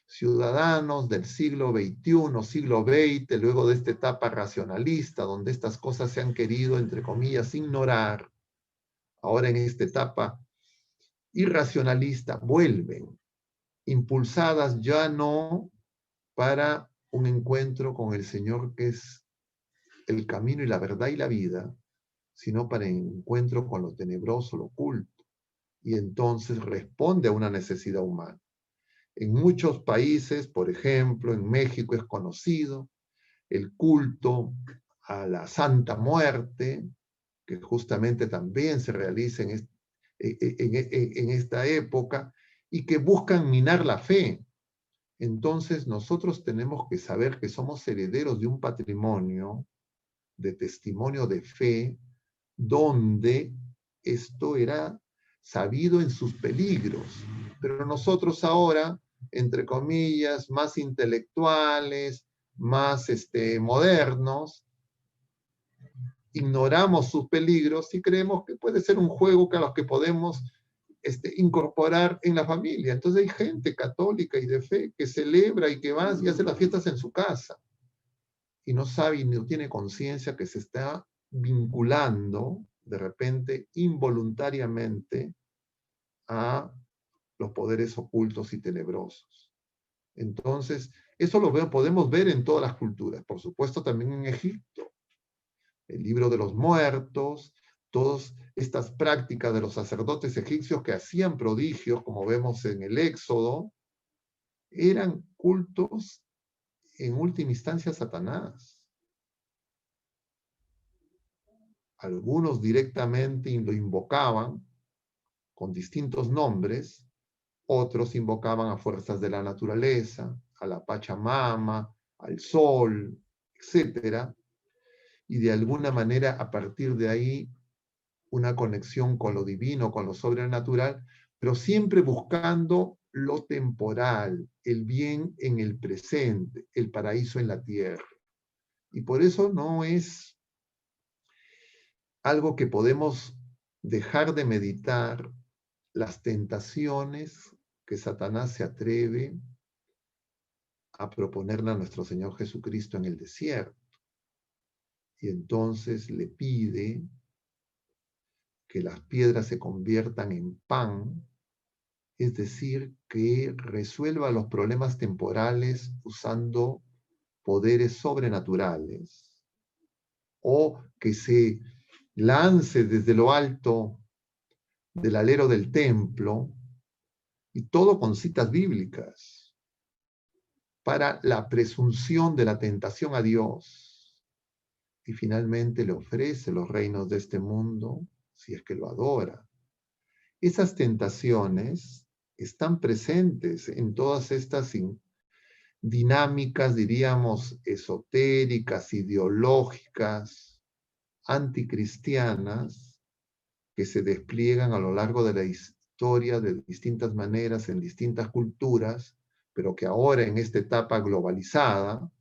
ciudadanos del siglo XXI, siglo XX, luego de esta etapa racionalista, donde estas cosas se han querido, entre comillas, ignorar, ahora en esta etapa irracionalista, vuelven, impulsadas ya no para un encuentro con el Señor, que es el camino y la verdad y la vida, sino para el encuentro con lo tenebroso, lo oculto. Y entonces responde a una necesidad humana. En muchos países, por ejemplo, en México es conocido el culto a la Santa Muerte, que justamente también se realiza en esta época, y que buscan minar la fe. Entonces nosotros tenemos que saber que somos herederos de un patrimonio de testimonio de fe, donde esto era sabido en sus peligros. Pero nosotros ahora, entre comillas, más intelectuales, más modernos, ignoramos sus peligros y creemos que puede ser un juego a los que podemos incorporar en la familia. Entonces hay gente católica y de fe que celebra y que va y hace las fiestas en su casa y no sabe y no tiene conciencia que se está vinculando de repente involuntariamente a los poderes ocultos y tenebrosos. Entonces, eso podemos ver en todas las culturas, por supuesto también en Egipto. El libro de los muertos, todas estas prácticas de los sacerdotes egipcios que hacían prodigios, como vemos en el Éxodo, eran cultos en última instancia a Satanás. Algunos directamente lo invocaban con distintos nombres, otros invocaban a fuerzas de la naturaleza, a la Pachamama, al sol, etc. Y de alguna manera, a partir de ahí, una conexión con lo divino, con lo sobrenatural, pero siempre buscando lo temporal, el bien en el presente, el paraíso en la tierra. Y por eso no es algo que podemos dejar de meditar las tentaciones que Satanás se atreve a proponerle a nuestro Señor Jesucristo en el desierto. Y entonces le pide que las piedras se conviertan en pan, es decir, que resuelva los problemas temporales usando poderes sobrenaturales, o que se lance desde lo alto del alero del templo, y todo con citas bíblicas, para la presunción de la tentación a Dios. Y finalmente le ofrece los reinos de este mundo, si es que lo adora. Esas tentaciones están presentes en todas estas dinámicas, diríamos, esotéricas, ideológicas, anticristianas, que se despliegan a lo largo de la historia de distintas maneras, en distintas culturas, pero que ahora en esta etapa globalizada,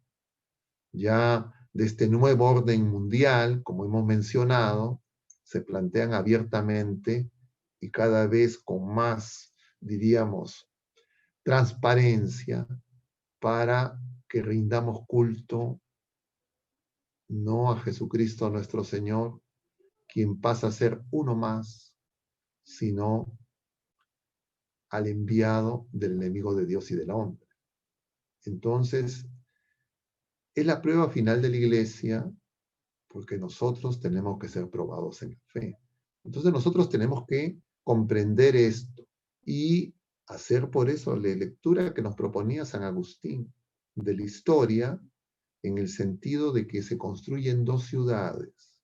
ya de este nuevo orden mundial, como hemos mencionado, se plantean abiertamente y cada vez con más, diríamos, transparencia, para que rindamos culto no a Jesucristo nuestro Señor, quien pasa a ser uno más, sino al enviado del enemigo de Dios y del hombre. Entonces, es la prueba final de la iglesia, porque nosotros tenemos que ser probados en la fe. Entonces nosotros tenemos que comprender esto y hacer por eso la lectura que nos proponía San Agustín de la historia, en el sentido de que se construyen dos ciudades,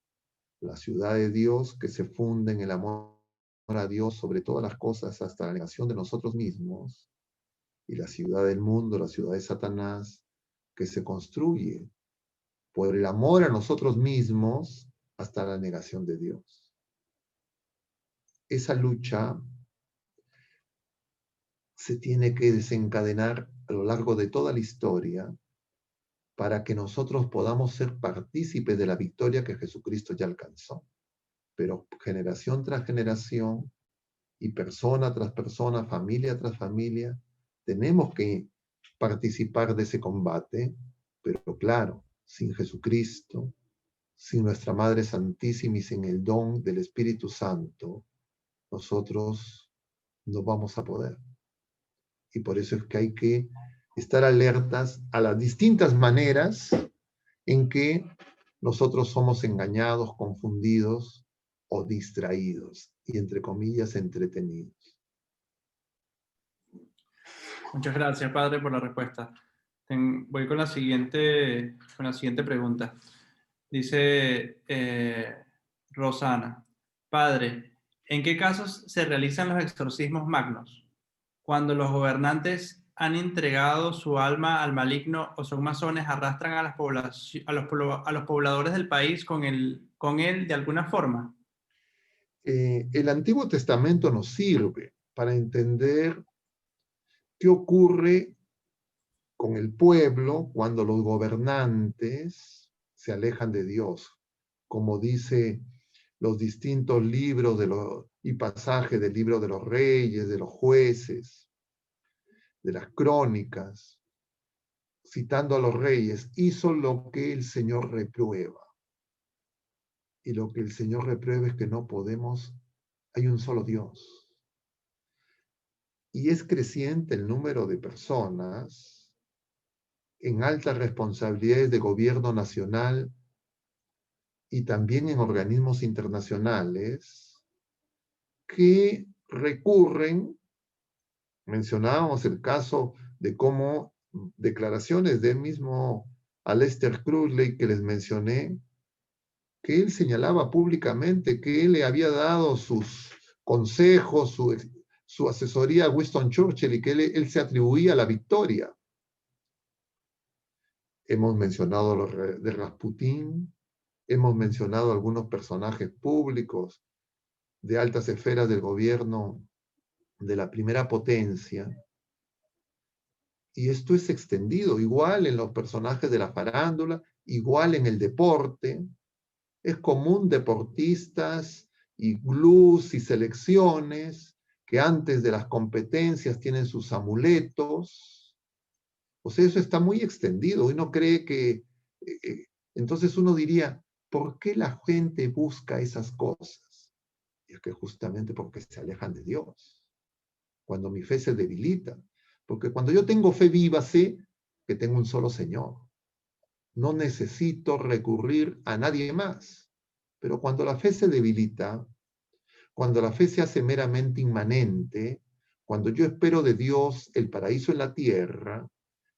La ciudad de Dios que se funde en el amor a Dios sobre todas las cosas hasta la negación de nosotros mismos, y la ciudad del mundo, la ciudad de Satanás, que se construye por el amor a nosotros mismos hasta la negación de Dios. Esa lucha se tiene que desencadenar a lo largo de toda la historia para que nosotros podamos ser partícipes de la victoria que Jesucristo ya alcanzó. Pero generación tras generación y persona tras persona, familia tras familia, tenemos que participar de ese combate, pero claro, sin Jesucristo, sin nuestra Madre Santísima y sin el don del Espíritu Santo, nosotros no vamos a poder. Y por eso es que hay que estar alertas a las distintas maneras en que nosotros somos engañados, confundidos o distraídos y, entre comillas, entretenidos. Muchas gracias, padre, por la respuesta. Voy con la siguiente pregunta. Dice Rosana, padre, ¿en qué casos se realizan los exorcismos magnos? Cuando los gobernantes han entregado su alma al maligno o son masones, arrastran a los pobladores del país con él de alguna forma. El Antiguo Testamento nos sirve para entender qué ocurre con el pueblo cuando los gobernantes se alejan de Dios, como dice los distintos libros y pasajes del libro de los reyes, de los jueces, de las crónicas, citando a los reyes, hizo lo que el Señor reprueba. Y lo que el Señor reprueba es que no podemos, hay un solo Dios. Y es creciente el número de personas en altas responsabilidades de gobierno nacional y también en organismos internacionales que recurren, mencionábamos el caso de cómo declaraciones del mismo Aleister Crowley que les mencioné, que él señalaba públicamente que él le había dado sus consejos, su asesoría a Winston Churchill y que él se atribuía la victoria. Hemos mencionado lo de Rasputín, hemos mencionado algunos personajes públicos de altas esferas del gobierno de la primera potencia. Y esto es extendido, igual en los personajes de la farándula, igual en el deporte. Es común deportistas y clubs y selecciones que antes de las competencias tienen sus amuletos. O sea, eso está muy extendido. Uno cree que... entonces uno diría, ¿por qué la gente busca esas cosas? Y es que justamente porque se alejan de Dios. Cuando mi fe se debilita. Porque cuando yo tengo fe viva, sé que tengo un solo Señor. No necesito recurrir a nadie más. Pero cuando la fe se debilita, cuando la fe se hace meramente inmanente, cuando yo espero de Dios el paraíso en la tierra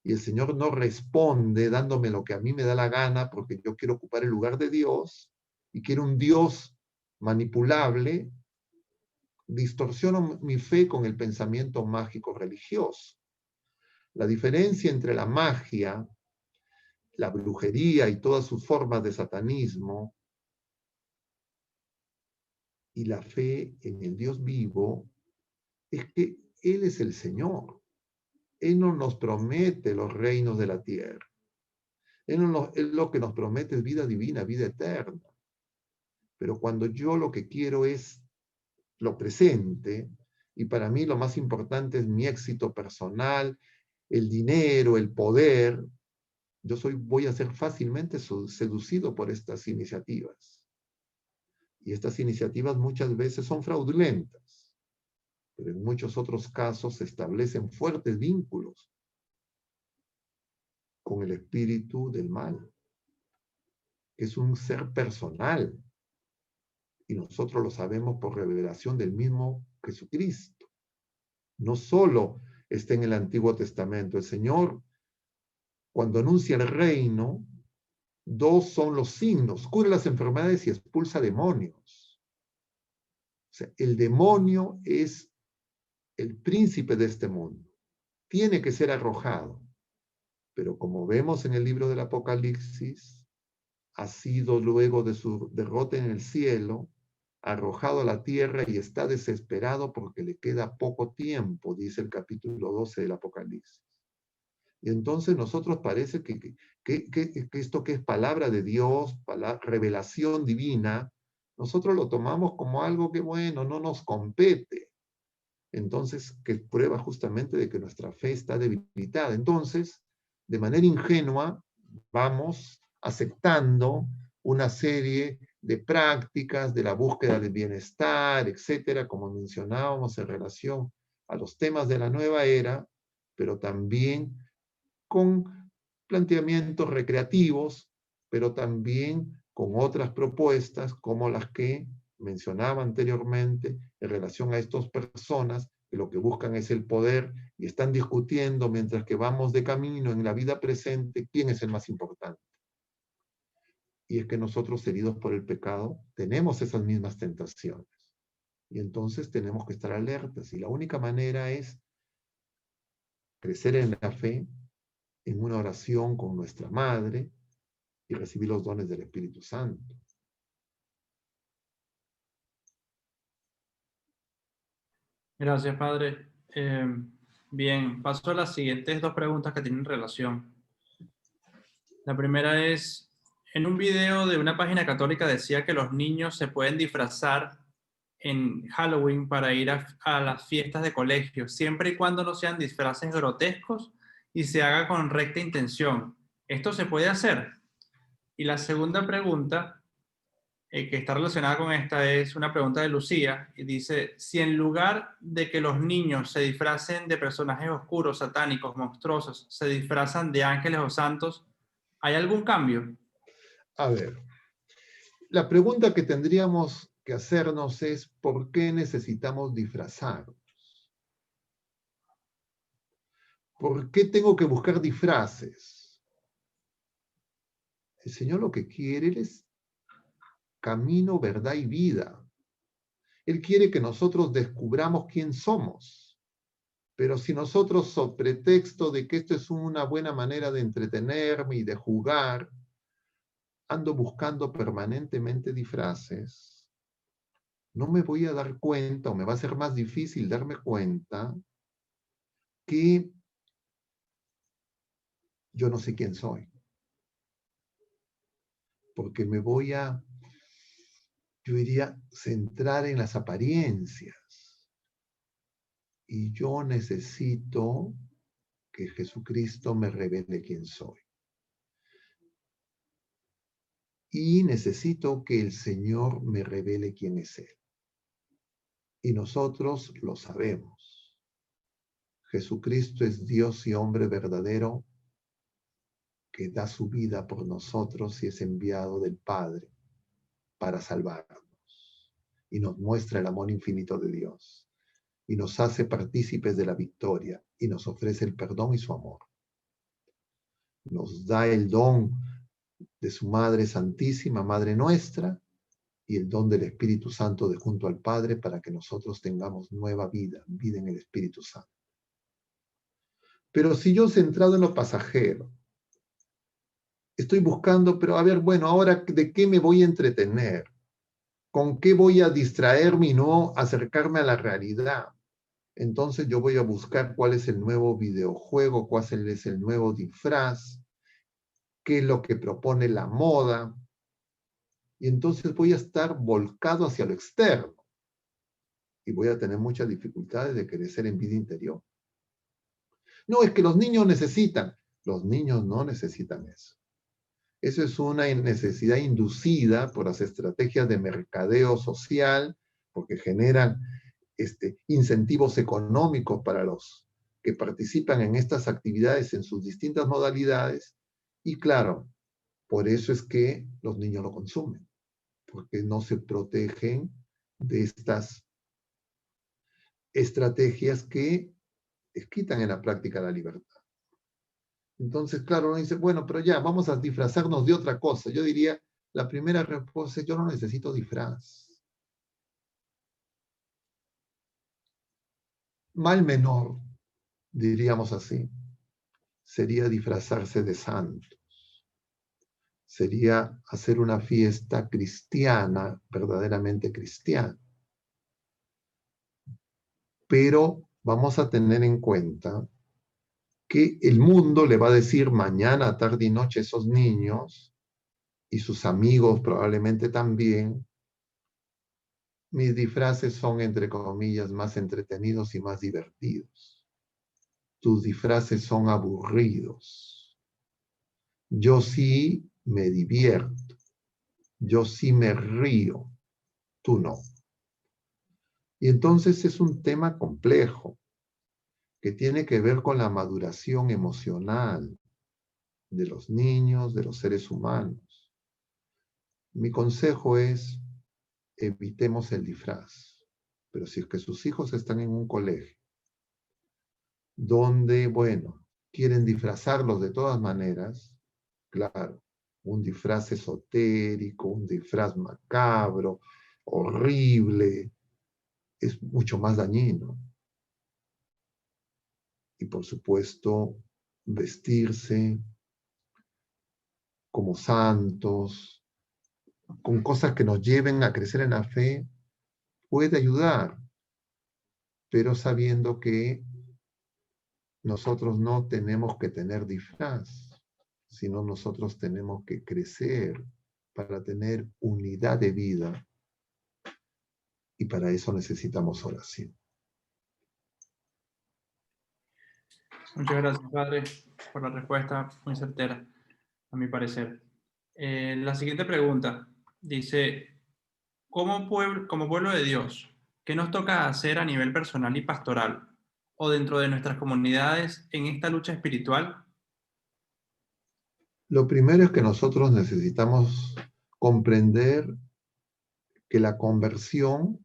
y el Señor no responde dándome lo que a mí me da la gana porque yo quiero ocupar el lugar de Dios y quiero un Dios manipulable, distorsiono mi fe con el pensamiento mágico religioso. La diferencia entre la magia, la brujería y todas sus formas de satanismo y la fe en el Dios vivo es que Él es el Señor. Él no nos promete los reinos de la tierra. Él lo que nos promete es vida divina, vida eterna. Pero cuando yo lo que quiero es lo presente, y para mí lo más importante es mi éxito personal, el dinero, el poder, voy a ser fácilmente seducido por estas iniciativas. Y estas iniciativas muchas veces son fraudulentas, pero en muchos otros casos se establecen fuertes vínculos con el espíritu del mal, que es un ser personal, y nosotros lo sabemos por revelación del mismo Jesucristo. No solo está en el Antiguo Testamento. El Señor, cuando anuncia el reino, 2 son los signos, cura las enfermedades y expulsa demonios. O sea, el demonio es el príncipe de este mundo. Tiene que ser arrojado. Pero como vemos en el libro del Apocalipsis, ha sido luego de su derrota en el cielo, arrojado a la tierra y está desesperado porque le queda poco tiempo, dice el capítulo 12 del Apocalipsis. Y entonces nosotros parece que esto que es palabra de Dios, revelación divina, nosotros lo tomamos como algo que, bueno, no nos compete. Entonces, que prueba justamente de que nuestra fe está debilitada. Entonces, de manera ingenua, vamos aceptando una serie de prácticas de la búsqueda del bienestar, etcétera, como mencionábamos en relación a los temas de la nueva era, pero también con planteamientos recreativos, pero también con otras propuestas como las que mencionaba anteriormente en relación a estas personas que lo que buscan es el poder y están discutiendo mientras que vamos de camino en la vida presente quién es el más importante. Y es que nosotros, heridos por el pecado, tenemos esas mismas tentaciones. Y entonces tenemos que estar alertas. Y la única manera es crecer en la fe, en una oración con nuestra Madre y recibir los dones del Espíritu Santo. Gracias, Padre. Bien, paso a las siguientes dos preguntas que tienen relación. La primera es, en un video de una página católica decía que los niños se pueden disfrazar en Halloween para ir a las fiestas de colegio, siempre y cuando no sean disfraces grotescos y se haga con recta intención. ¿Esto se puede hacer? Y la segunda pregunta, que está relacionada con esta, es una pregunta de Lucía, y dice, si en lugar de que los niños se disfracen de personajes oscuros, satánicos, monstruosos, se disfrazan de ángeles o santos, ¿hay algún cambio? A ver, la pregunta que tendríamos que hacernos es ¿por qué necesitamos disfrazarnos? ¿Por qué tengo que buscar disfraces? El Señor lo que quiere es camino, verdad y vida. Él quiere que nosotros descubramos quién somos. Pero si nosotros, sobre pretexto de que esto es una buena manera de entretenerme y de jugar, ando buscando permanentemente disfraces, no me voy a dar cuenta, o me va a ser más difícil darme cuenta, que yo no sé quién soy. Porque me voy a, yo diría, centrar en las apariencias. Y yo necesito que Jesucristo me revele quién soy. Y necesito que el Señor me revele quién es Él. Y nosotros lo sabemos. Jesucristo es Dios y hombre verdadero que da su vida por nosotros y es enviado del Padre para salvarnos. Y nos muestra el amor infinito de Dios. Y nos hace partícipes de la victoria y nos ofrece el perdón y su amor. Nos da el don de su Madre Santísima, Madre nuestra, y el don del Espíritu Santo de junto al Padre para que nosotros tengamos nueva vida, vida en el Espíritu Santo. Pero si yo centrado en lo pasajero, estoy buscando, pero a ver, bueno, ahora ¿de qué me voy a entretener? ¿Con qué voy a distraerme y no acercarme a la realidad? Entonces yo voy a buscar cuál es el nuevo videojuego, cuál es el nuevo disfraz, qué es lo que propone la moda, y entonces voy a estar volcado hacia lo externo y voy a tener muchas dificultades de crecer en vida interior. No, es que los niños necesitan. Los niños no necesitan eso. Eso es una necesidad inducida por las estrategias de mercadeo social, porque generan incentivos económicos para los que participan en estas actividades en sus distintas modalidades. Y claro, por eso es que los niños lo consumen, porque no se protegen de estas estrategias que les quitan en la práctica la libertad. Entonces, claro, uno dice, bueno, pero ya, vamos a disfrazarnos de otra cosa. Yo diría, la primera respuesta es, yo no necesito disfraz. Mal menor, diríamos así, sería disfrazarse de santo. Sería hacer una fiesta cristiana, verdaderamente cristiana. Pero vamos a tener en cuenta que el mundo le va a decir mañana, tarde y noche a esos niños, y sus amigos probablemente también, mis disfraces son, entre comillas, más entretenidos y más divertidos. Tus disfraces son aburridos. Yo sí me divierto. Yo sí me río. Tú no. Y entonces es un tema complejo que tiene que ver con la maduración emocional de los niños, de los seres humanos. Mi consejo es, evitemos el disfraz. Pero si es que sus hijos están en un colegio donde, bueno, quieren disfrazarlos de todas maneras, claro, un disfraz esotérico, un disfraz macabro, horrible, es mucho más dañino. Y por supuesto, vestirse como santos, con cosas que nos lleven a crecer en la fe, puede ayudar, pero sabiendo que nosotros no tenemos que tener disfraz, sino nosotros tenemos que crecer para tener unidad de vida, y para eso necesitamos oración. Muchas gracias, padre, por la respuesta muy certera, a mi parecer. La siguiente pregunta dice, como pueblo de Dios, ¿qué nos toca hacer a nivel personal y pastoral o dentro de nuestras comunidades en esta lucha espiritual? Lo primero es que nosotros necesitamos comprender que la conversión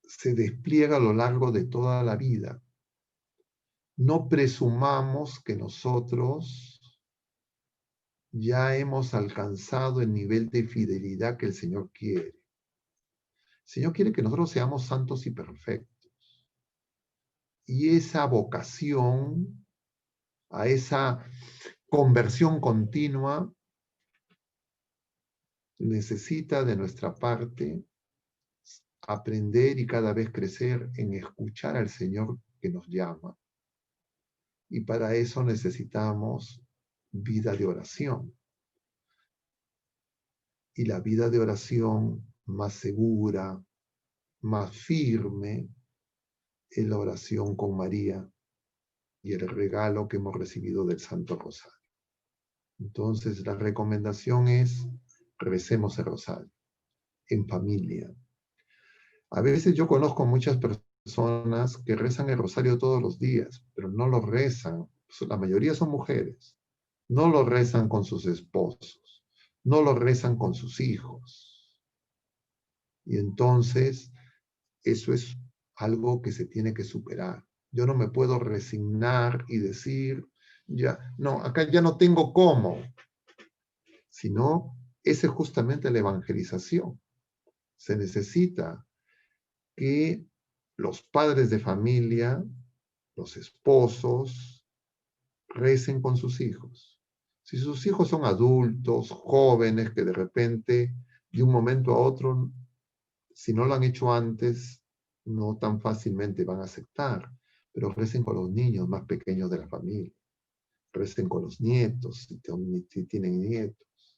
se despliega a lo largo de toda la vida. No presumamos que nosotros ya hemos alcanzado el nivel de fidelidad que el Señor quiere. El Señor quiere que nosotros seamos santos y perfectos. Y esa vocación a esa conversión continua necesita de nuestra parte aprender y cada vez crecer en escuchar al Señor que nos llama. Y para eso necesitamos vida de oración. Y la vida de oración más segura, más firme, es la oración con María y el regalo que hemos recibido del Santo Rosario. Entonces, la recomendación es, recemos el Rosario, en familia. A veces yo conozco muchas personas que rezan el Rosario todos los días, pero no lo rezan, la mayoría son mujeres, no lo rezan con sus esposos, no lo rezan con sus hijos. Y entonces, eso es algo que se tiene que superar. Yo no me puedo resignar y decir, ya, no, acá ya no tengo cómo, sino esa es justamente la evangelización. Se necesita que los padres de familia, los esposos, recen con sus hijos. Si sus hijos son adultos, jóvenes, que de repente, de un momento a otro, si no lo han hecho antes, no tan fácilmente van a aceptar, pero recen con los niños más pequeños de la familia, recen con los nietos, si tienen nietos,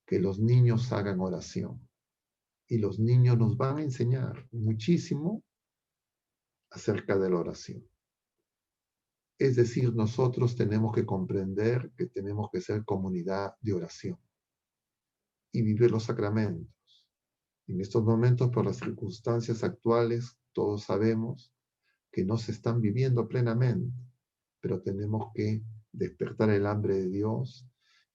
que los niños hagan oración. Y los niños nos van a enseñar muchísimo acerca de la oración. Es decir, nosotros tenemos que comprender que tenemos que ser comunidad de oración y vivir los sacramentos. En estos momentos, por las circunstancias actuales, todos sabemos que no se están viviendo plenamente, pero tenemos que despertar el hambre de Dios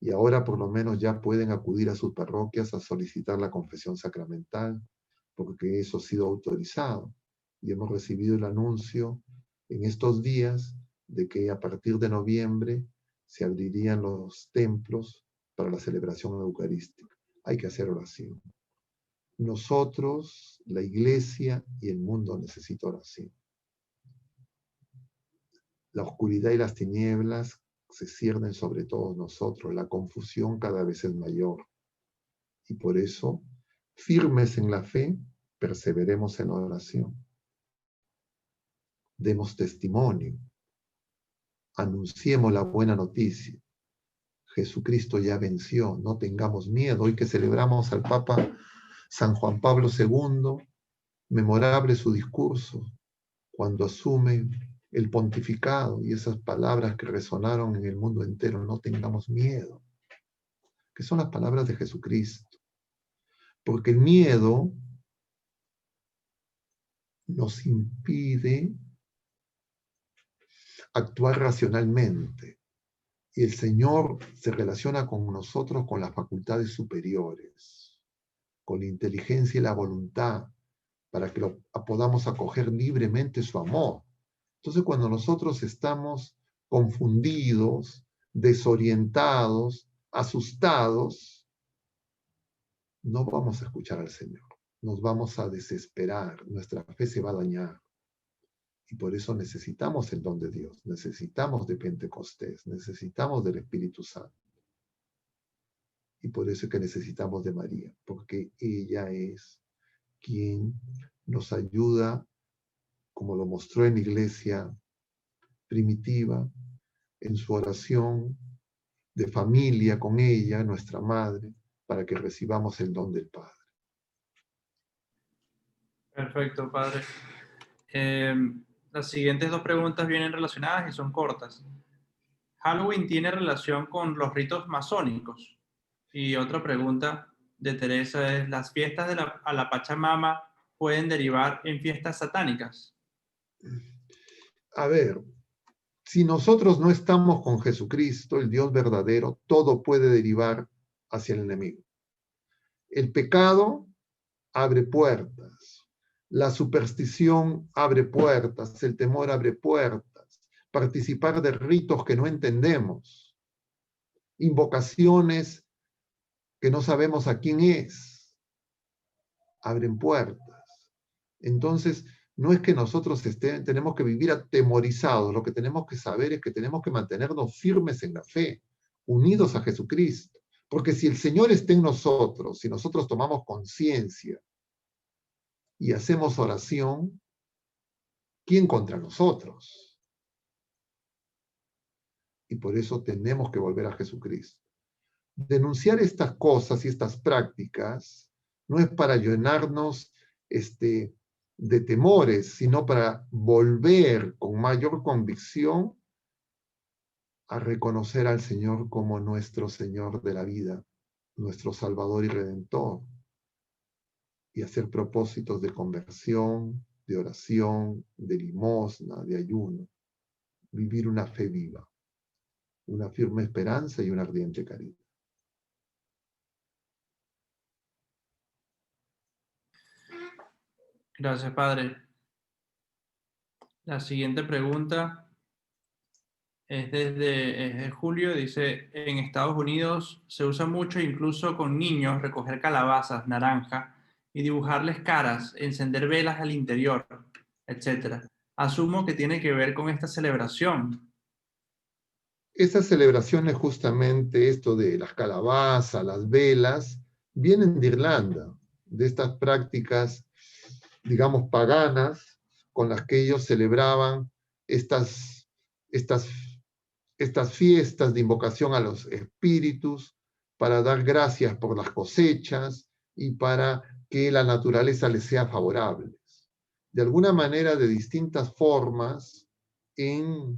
y ahora por lo menos ya pueden acudir a sus parroquias a solicitar la confesión sacramental, porque eso ha sido autorizado y hemos recibido el anuncio en estos días de que a partir de noviembre se abrirían los templos para la celebración eucarística. Hay que hacer oración. Nosotros, la iglesia y el mundo necesitan oración. La oscuridad y las tinieblas se ciernen sobre todos nosotros. La confusión cada vez es mayor. Y por eso, firmes en la fe, perseveremos en la oración. Demos testimonio. Anunciemos la buena noticia. Jesucristo ya venció, no tengamos miedo. Hoy que celebramos al Papa San Juan Pablo II, memorable su discurso, cuando asume el pontificado y esas palabras que resonaron en el mundo entero, no tengamos miedo, que son las palabras de Jesucristo. Porque el miedo nos impide actuar racionalmente. Y el Señor se relaciona con nosotros con las facultades superiores, con la inteligencia y la voluntad, para que podamos acoger libremente su amor. Entonces, cuando nosotros estamos confundidos, desorientados, asustados, no vamos a escuchar al Señor. Nos vamos a desesperar, nuestra fe se va a dañar. Y por eso necesitamos el don de Dios, necesitamos de Pentecostés, necesitamos del Espíritu Santo. Y por eso es que necesitamos de María, porque ella es quien nos ayuda, como lo mostró en la iglesia primitiva, en su oración de familia con ella, nuestra madre, para que recibamos el don del Padre. Perfecto, padre. Las siguientes dos preguntas vienen relacionadas y son cortas. ¿Halloween tiene relación con los ritos masónicos? Y otra pregunta de Teresa es, ¿las fiestas a la Pachamama pueden derivar en fiestas satánicas? A ver, si nosotros no estamos con Jesucristo, el Dios verdadero, todo puede derivar hacia el enemigo. El pecado abre puertas. La superstición abre puertas, el temor abre puertas, participar de ritos que no entendemos, invocaciones que no sabemos a quién es, abren puertas. Entonces, no es que nosotros tenemos que vivir atemorizados, lo que tenemos que saber es que tenemos que mantenernos firmes en la fe, unidos a Jesucristo, porque si el Señor está en nosotros, si nosotros tomamos conciencia, y hacemos oración, ¿quién contra nosotros? Y por eso tenemos que volver a Jesucristo. Denunciar estas cosas y estas prácticas no es para llenarnos de temores, sino para volver con mayor convicción a reconocer al Señor como nuestro Señor de la vida, nuestro Salvador y Redentor, y hacer propósitos de conversión, de oración, de limosna, de ayuno. Vivir una fe viva, una firme esperanza y una ardiente caridad. Gracias, padre. La siguiente pregunta es de Julio. Dice, en Estados Unidos se usa mucho, incluso con niños, recoger calabazas, naranja, y dibujarles caras, encender velas al interior, etc. Asumo que tiene que ver con esta celebración. Estas celebraciones, justamente esto de las calabazas, las velas, vienen de Irlanda, de estas prácticas, digamos, paganas, con las que ellos celebraban estas fiestas de invocación a los espíritus, para dar gracias por las cosechas y para que la naturaleza les sea favorable. De alguna manera, de distintas formas, en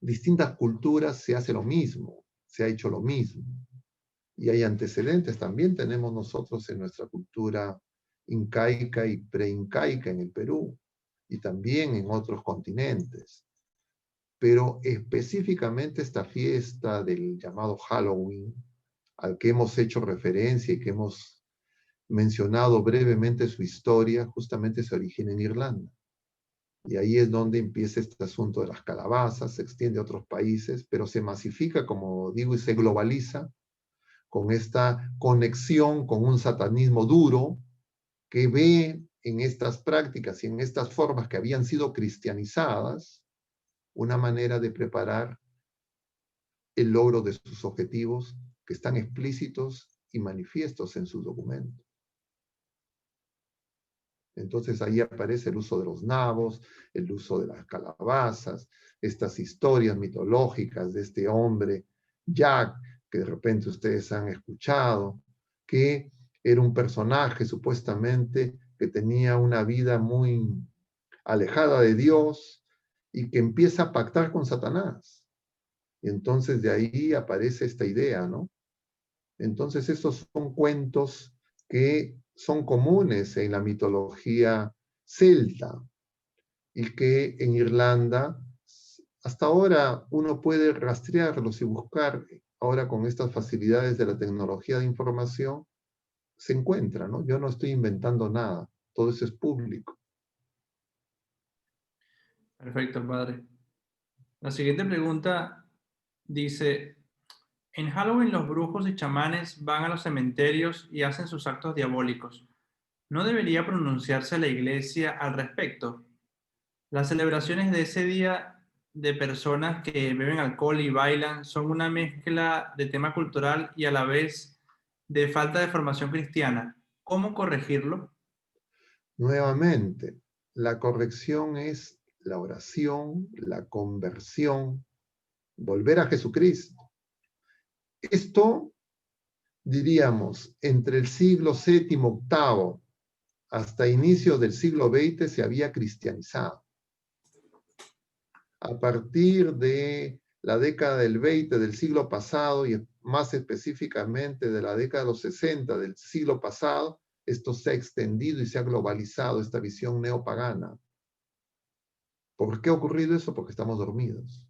distintas culturas se hace lo mismo, se ha hecho lo mismo. Y hay antecedentes, también tenemos nosotros en nuestra cultura incaica y preincaica en el Perú, y también en otros continentes. Pero específicamente esta fiesta del llamado Halloween, al que hemos hecho referencia y que hemos mencionado brevemente su historia, justamente se origina en Irlanda. Y ahí es donde empieza este asunto de las calabazas, se extiende a otros países, pero se masifica, como digo, y se globaliza con esta conexión con un satanismo duro que ve en estas prácticas y en estas formas que habían sido cristianizadas una manera de preparar el logro de sus objetivos que están explícitos y manifiestos en sus documentos. Entonces ahí aparece el uso de los nabos, el uso de las calabazas, estas historias mitológicas de este hombre, Jack, que de repente ustedes han escuchado, que era un personaje supuestamente que tenía una vida muy alejada de Dios y que empieza a pactar con Satanás. Y entonces de ahí aparece esta idea, ¿no? Entonces estos son cuentos que son comunes en la mitología celta y que en Irlanda hasta ahora uno puede rastrearlos y buscar, ahora con estas facilidades de la tecnología de información, se encuentra, ¿no? Yo no estoy inventando nada, todo eso es público. Perfecto, padre. La siguiente pregunta dice, en Halloween los brujos y chamanes van a los cementerios y hacen sus actos diabólicos. ¿No debería pronunciarse la iglesia al respecto? Las celebraciones de ese día de personas que beben alcohol y bailan son una mezcla de tema cultural y a la vez de falta de formación cristiana. ¿Cómo corregirlo? Nuevamente, la corrección es la oración, la conversión, volver a Jesucristo. Esto, diríamos, entre el siglo VII, VIII, hasta inicios del siglo XX se había cristianizado. A partir de la década del 20 del siglo pasado y más específicamente de la década de los 60 del siglo pasado, esto se ha extendido y se ha globalizado, esta visión neopagana. ¿Por qué ha ocurrido eso? Porque estamos dormidos.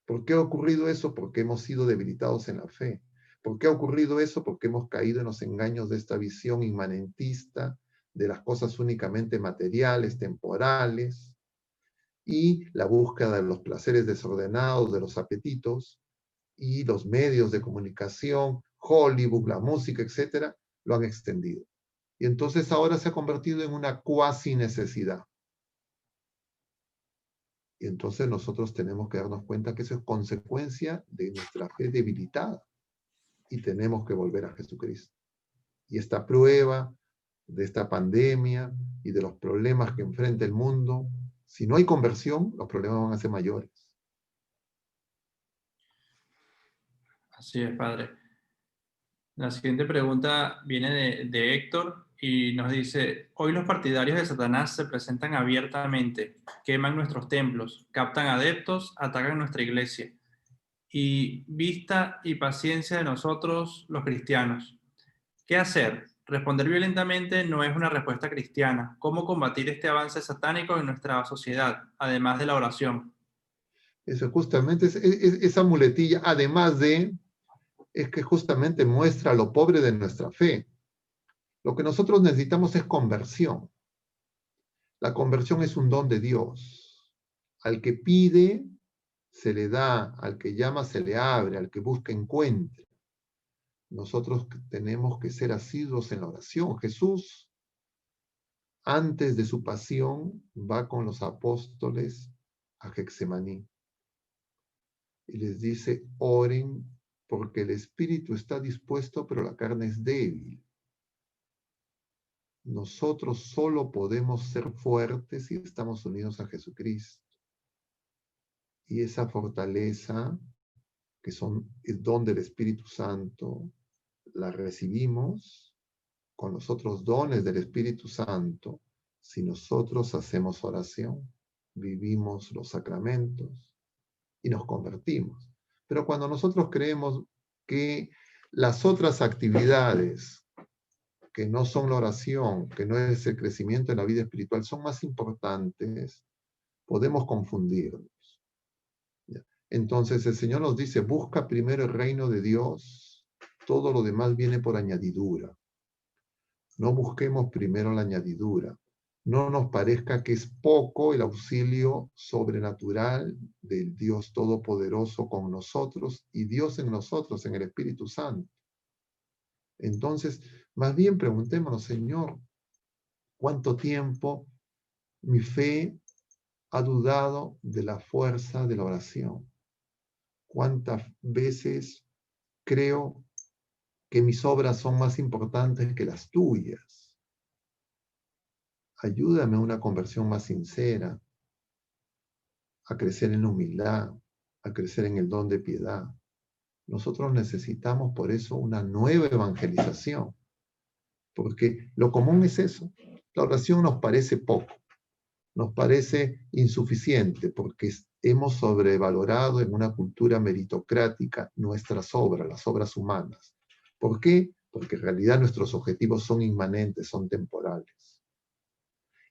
¿Por qué ha ocurrido eso? Porque hemos sido debilitados en la fe. ¿Por qué ha ocurrido eso? Porque hemos caído en los engaños de esta visión inmanentista de las cosas únicamente materiales, temporales, y la búsqueda de los placeres desordenados, de los apetitos, y los medios de comunicación, Hollywood, la música, etcétera, lo han extendido. Y entonces ahora se ha convertido en una cuasi necesidad. Y entonces nosotros tenemos que darnos cuenta que eso es consecuencia de nuestra fe debilitada. Y tenemos que volver a Jesucristo. Y esta prueba de esta pandemia y de los problemas que enfrenta el mundo, si no hay conversión, los problemas van a ser mayores. Así es, padre. La siguiente pregunta viene de Héctor y nos dice, hoy los partidarios de Satanás se presentan abiertamente, queman nuestros templos, captan adeptos, atacan nuestra iglesia. Y vista y paciencia de nosotros, los cristianos. ¿Qué hacer? Responder violentamente no es una respuesta cristiana. ¿Cómo combatir este avance satánico en nuestra sociedad, además de la oración? Eso justamente es esa muletilla, además de, es que justamente muestra lo pobre de nuestra fe. Lo que nosotros necesitamos es conversión. La conversión es un don de Dios. Al que pide, se le da, al que llama, se le abre, al que busca, encuentra. Nosotros tenemos que ser asiduos en la oración. Jesús, antes de su pasión, va con los apóstoles a Getsemaní y les dice, oren porque el espíritu está dispuesto, pero la carne es débil. Nosotros solo podemos ser fuertes si estamos unidos a Jesucristo. Y esa fortaleza, que son el don del Espíritu Santo, la recibimos con los otros dones del Espíritu Santo si nosotros hacemos oración, vivimos los sacramentos y nos convertimos. Pero cuando nosotros creemos que las otras actividades que no son la oración, que no es el crecimiento en la vida espiritual, son más importantes, podemos confundirnos. Entonces el Señor nos dice, busca primero el reino de Dios, todo lo demás viene por añadidura. No busquemos primero la añadidura, no nos parezca que es poco el auxilio sobrenatural del Dios Todopoderoso con nosotros y Dios en nosotros, en el Espíritu Santo. Entonces, más bien preguntémonos, Señor, ¿cuánto tiempo mi fe ha dudado de la fuerza de la oración? ¿Cuántas veces creo que mis obras son más importantes que las tuyas? Ayúdame a una conversión más sincera, a crecer en humildad, a crecer en el don de piedad. Nosotros necesitamos por eso una nueva evangelización, porque lo común es eso. La oración nos parece poco, nos parece insuficiente, porque hemos sobrevalorado en una cultura meritocrática nuestras obras, las obras humanas. ¿Por qué? Porque en realidad nuestros objetivos son inmanentes, son temporales.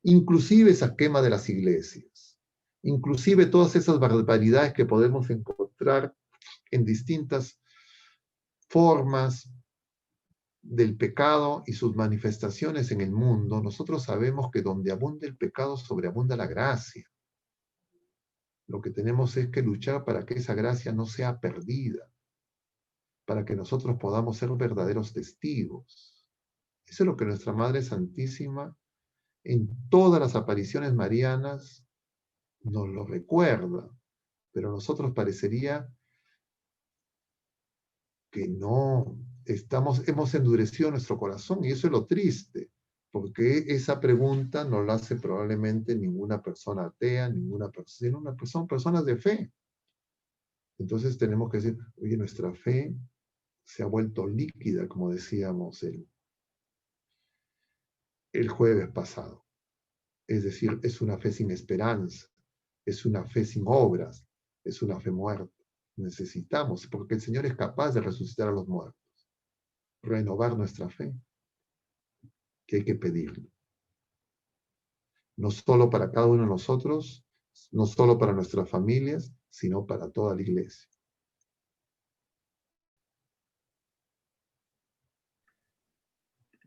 Inclusive esa quema de las iglesias, inclusive todas esas barbaridades que podemos encontrar en distintas formas del pecado y sus manifestaciones en el mundo, nosotros sabemos que donde abunda el pecado, sobreabunda la gracia. Lo que tenemos es que luchar para que esa gracia no sea perdida, para que nosotros podamos ser verdaderos testigos. Eso es lo que nuestra Madre Santísima en todas las apariciones marianas nos lo recuerda, pero a nosotros parecería que no hemos endurecido nuestro corazón, y eso es lo triste, porque esa pregunta no la hace probablemente ninguna persona atea, ninguna persona, son personas de fe. Entonces tenemos que decir, oye, nuestra fe se ha vuelto líquida, como decíamos el jueves pasado. Es decir, es una fe sin esperanza, es una fe sin obras, es una fe muerta. Necesitamos, porque el Señor es capaz de resucitar a los muertos, renovar nuestra fe, que hay que pedirlo. No solo para cada uno de nosotros, no solo para nuestras familias, sino para toda la iglesia.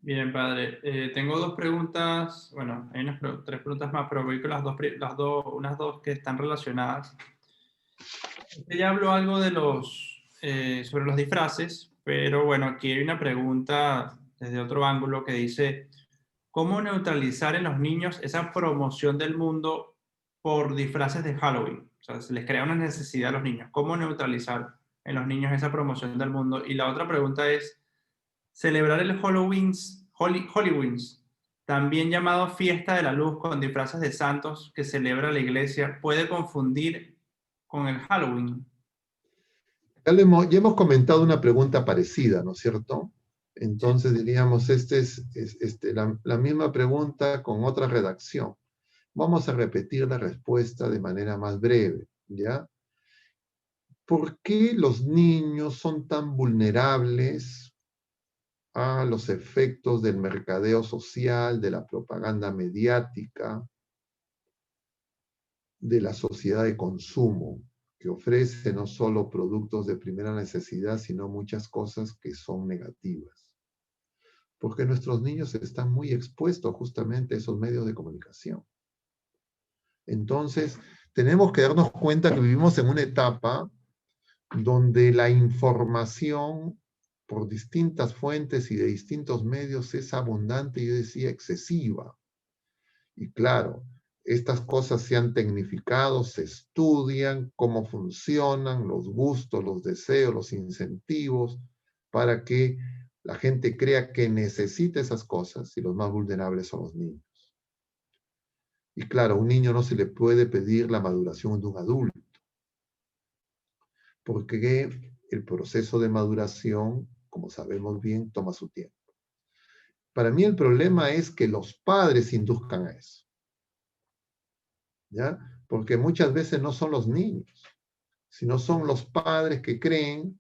Bien, padre. Tengo dos preguntas, bueno, hay tres preguntas más, pero voy con unas dos que están relacionadas. Usted ya habló algo de sobre los disfraces, pero bueno, aquí hay una pregunta desde otro ángulo que dice, ¿cómo neutralizar en los niños esa promoción del mundo por disfraces de Halloween? O sea, se les crea una necesidad a los niños. ¿Cómo neutralizar en los niños esa promoción del mundo? Y la otra pregunta es, celebrar el Halloween, también llamado Fiesta de la Luz con disfraces de santos que celebra la iglesia, puede confundir con el Halloween. Ya hemos comentado una pregunta parecida, ¿no es cierto? Entonces diríamos, la misma pregunta con otra redacción. Vamos a repetir la respuesta de manera más breve, ¿ya? ¿Por qué los niños son tan vulnerables a los efectos del mercadeo social, de la propaganda mediática, de la sociedad de consumo, que ofrece no solo productos de primera necesidad, sino muchas cosas que son negativas? Porque nuestros niños están muy expuestos justamente a esos medios de comunicación. Entonces, tenemos que darnos cuenta que vivimos en una etapa donde la información por distintas fuentes y de distintos medios es abundante, yo decía excesiva. Y claro, estas cosas se han tecnificado, se estudian cómo funcionan los gustos, los deseos, los incentivos, para que la gente crea que necesita esas cosas, y los más vulnerables son los niños. Y claro, a un niño no se le puede pedir la maduración de un adulto, porque el proceso de maduración, como sabemos bien, toma su tiempo. Para mí el problema es que los padres induzcan a eso, ¿ya? Porque muchas veces no son los niños, sino son los padres que creen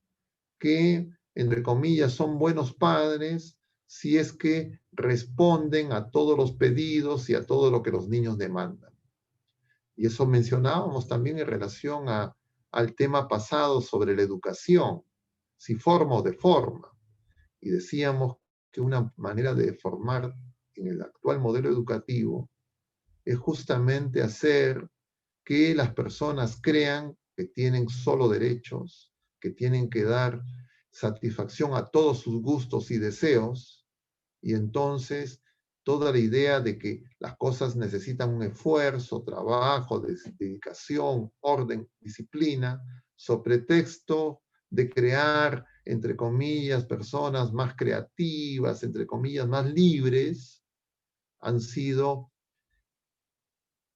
que, entre comillas, son buenos padres si es que responden a todos los pedidos y a todo lo que los niños demandan. Y eso mencionábamos también en relación al tema pasado sobre la educación, si forma o deforma. Y decíamos que una manera de formar en el actual modelo educativo es justamente hacer que las personas crean que tienen solo derechos, que tienen que dar satisfacción a todos sus gustos y deseos, y entonces toda la idea de que las cosas necesitan un esfuerzo, trabajo, dedicación, orden, disciplina, sobre pretexto de crear, entre comillas, personas más creativas, entre comillas, más libres, han sido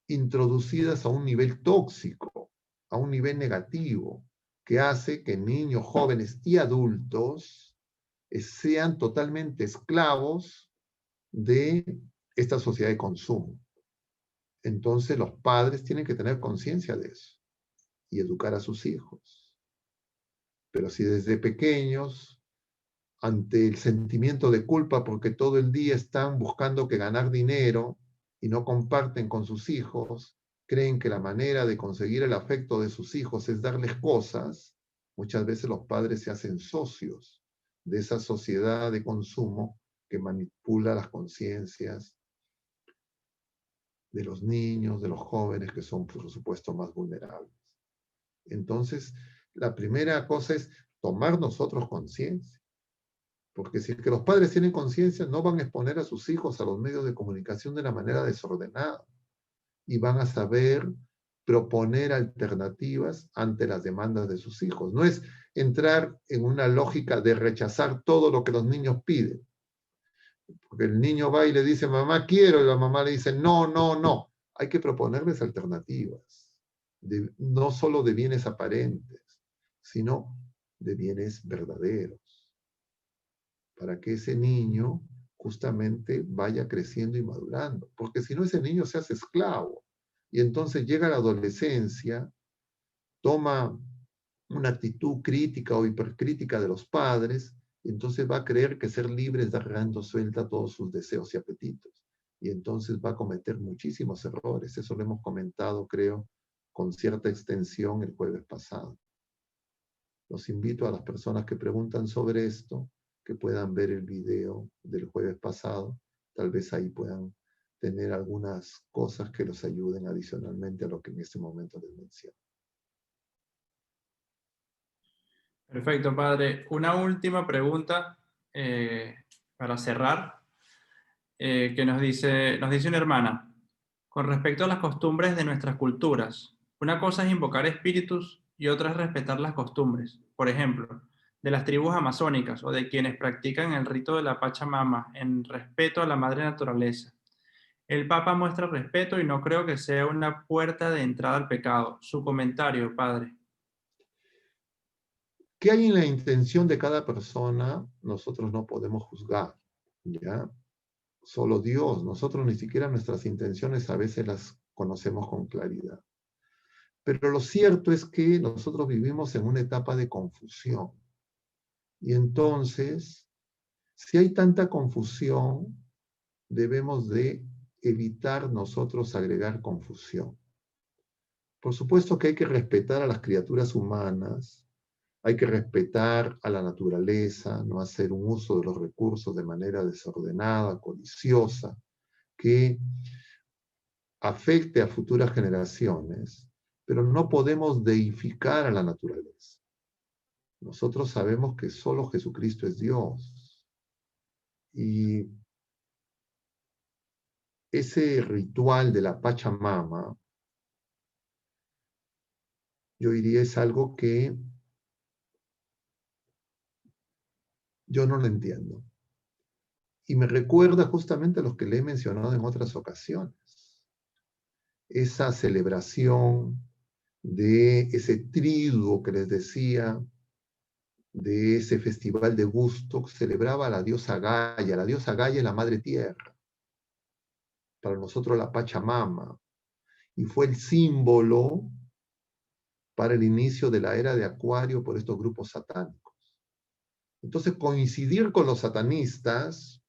introducidas a un nivel tóxico, a un nivel negativo, que hace que niños, jóvenes y adultos sean totalmente esclavos de esta sociedad de consumo. Entonces los padres tienen que tener conciencia de eso y educar a sus hijos. Pero si desde pequeños, ante el sentimiento de culpa porque todo el día están buscando que ganar dinero y no comparten con sus hijos, creen que la manera de conseguir el afecto de sus hijos es darles cosas, muchas veces los padres se hacen socios de esa sociedad de consumo que manipula las conciencias de los niños, de los jóvenes, que son, por supuesto, más vulnerables. Entonces, la primera cosa es tomar nosotros conciencia. Porque si es que los padres tienen conciencia, no van a exponer a sus hijos a los medios de comunicación de una manera desordenada y van a saber proponer alternativas ante las demandas de sus hijos. No es entrar en una lógica de rechazar todo lo que los niños piden. Porque el niño va y le dice, mamá, quiero, y la mamá le dice, no, no, no. Hay que proponerles alternativas, no solo de bienes aparentes, sino de bienes verdaderos, para que ese niño justamente vaya creciendo y madurando. Porque si no, ese niño se hace esclavo. Y entonces llega la adolescencia, toma una actitud crítica o hipercrítica de los padres, y entonces va a creer que ser libre es dar rienda suelta a todos sus deseos y apetitos. Y entonces va a cometer muchísimos errores. Eso lo hemos comentado, creo, con cierta extensión el jueves pasado. Los invito a las personas que preguntan sobre esto, que puedan ver el video del jueves pasado. Tal vez ahí puedan tener algunas cosas que los ayuden adicionalmente a lo que en este momento les menciono. Perfecto, padre. Una última pregunta para cerrar, que nos dice una hermana, con respecto a las costumbres de nuestras culturas. Una cosa es invocar espíritus y otra es respetar las costumbres. Por ejemplo, de las tribus amazónicas o de quienes practican el rito de la Pachamama en respeto a la madre naturaleza. El Papa muestra respeto y no creo que sea una puerta de entrada al pecado. Su comentario, padre. ¿Qué hay en la intención de cada persona? Nosotros no podemos juzgar, ¿ya? Solo Dios. Nosotros ni siquiera nuestras intenciones a veces las conocemos con claridad. Pero lo cierto es que nosotros vivimos en una etapa de confusión. Y entonces, si hay tanta confusión, debemos de evitar nosotros agregar confusión. Por supuesto que hay que respetar a las criaturas humanas, hay que respetar a la naturaleza, no hacer un uso de los recursos de manera desordenada, codiciosa, que afecte a futuras generaciones, pero no podemos deificar a la naturaleza. Nosotros sabemos que solo Jesucristo es Dios. Y ese ritual de la Pachamama, yo diría es algo que yo no lo entiendo. Y me recuerda justamente a los que le he mencionado en otras ocasiones. Esa celebración de ese triduo que les decía, de ese festival de Woodstock, celebraba a la diosa Gaia. La diosa Gaia es la madre tierra. Para nosotros la Pachamama. Y fue el símbolo para el inicio de la era de Acuario por estos grupos satánicos. Entonces, coincidir con los satanistas,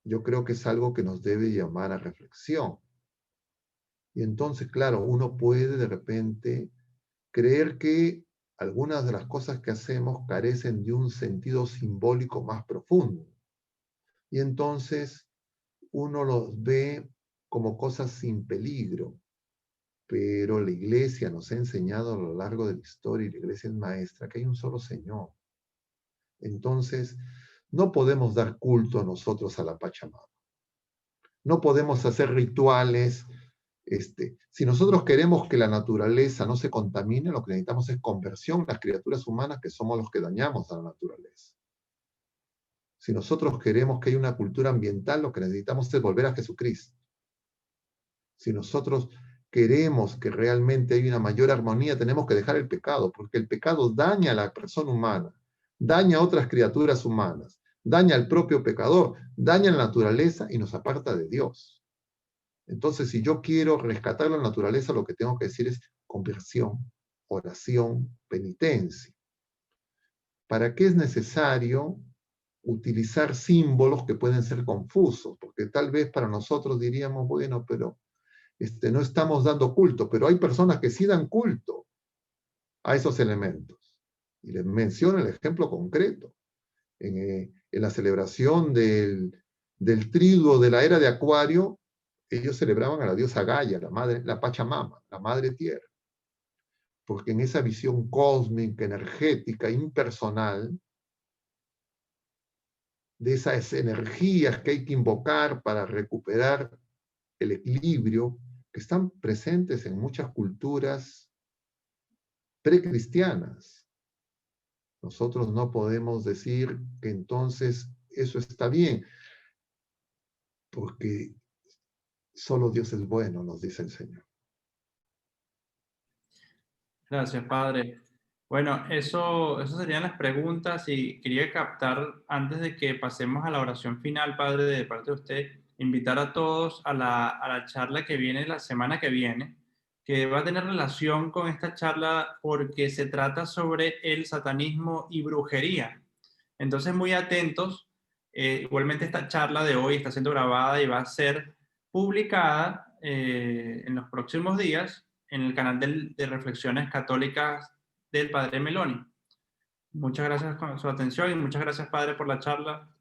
yo creo que es algo que nos debe llamar a reflexión. Y entonces, claro, uno puede de repente creer que algunas de las cosas que hacemos carecen de un sentido simbólico más profundo. Y entonces uno los ve como cosas sin peligro, pero la iglesia nos ha enseñado a lo largo de la historia, y la iglesia es maestra, que hay un solo Señor. Entonces, no podemos dar culto nosotros a la Pachamama. No podemos hacer rituales. Si nosotros queremos que la naturaleza no se contamine, lo que necesitamos es conversión, las criaturas humanas que somos los que dañamos a la naturaleza. Si nosotros queremos que haya una cultura ambiental, lo que necesitamos es volver a Jesucristo. Si nosotros queremos que realmente haya una mayor armonía, tenemos que dejar el pecado, porque el pecado daña a la persona humana, daña a otras criaturas humanas, daña al propio pecador, daña a la naturaleza y nos aparta de Dios. Entonces, si yo quiero rescatar la naturaleza, lo que tengo que decir es conversión, oración, penitencia. ¿Para qué es necesario utilizar símbolos que pueden ser confusos? Porque tal vez para nosotros diríamos, bueno, pero no estamos dando culto, pero hay personas que sí dan culto a esos elementos. Y les menciono el ejemplo concreto. En la celebración del triduo de la era de Acuario, ellos celebraban a la diosa Gaia, la madre, la Pachamama, la madre tierra. Porque en esa visión cósmica, energética, impersonal, de esas energías que hay que invocar para recuperar el equilibrio, que están presentes en muchas culturas precristianas. Nosotros no podemos decir que entonces eso está bien, porque solo Dios es bueno, nos dice el Señor. Gracias, Padre. Bueno, eso serían las preguntas y quería captar, antes de que pasemos a la oración final, Padre, de parte de usted, invitar a todos a la charla que viene la semana que viene, que va a tener relación con esta charla porque se trata sobre el satanismo y brujería. Entonces, muy atentos. Igualmente esta charla de hoy está siendo grabada y va a ser publicada en los próximos días en el canal de Reflexiones Católicas del Padre Meloni. Muchas gracias por su atención y muchas gracias, Padre, por la charla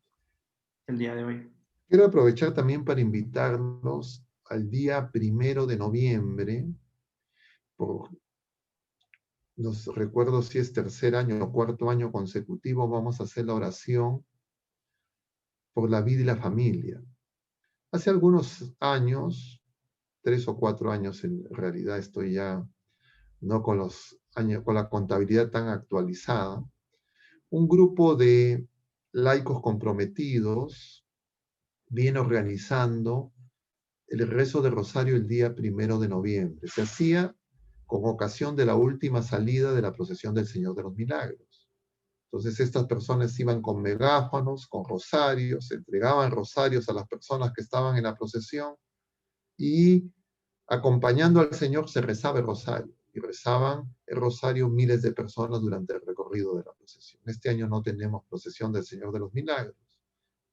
el día de hoy. Quiero aprovechar también para invitarlos al día 1 de noviembre, no recuerdo si es tercer año o cuarto año consecutivo, vamos a hacer la oración por la vida y la familia. Hace algunos años, 3 o 4 años en realidad, estoy ya no con los años, con la contabilidad tan actualizada, un grupo de laicos comprometidos viene organizando el rezo de Rosario el día 1 de noviembre. Se hacía con ocasión de la última salida de la procesión del Señor de los Milagros. Entonces estas personas iban con megáfonos, con rosarios, entregaban rosarios a las personas que estaban en la procesión y acompañando al Señor se rezaba el rosario. Y rezaban el rosario miles de personas durante el recorrido de la procesión. Este año no tenemos procesión del Señor de los Milagros,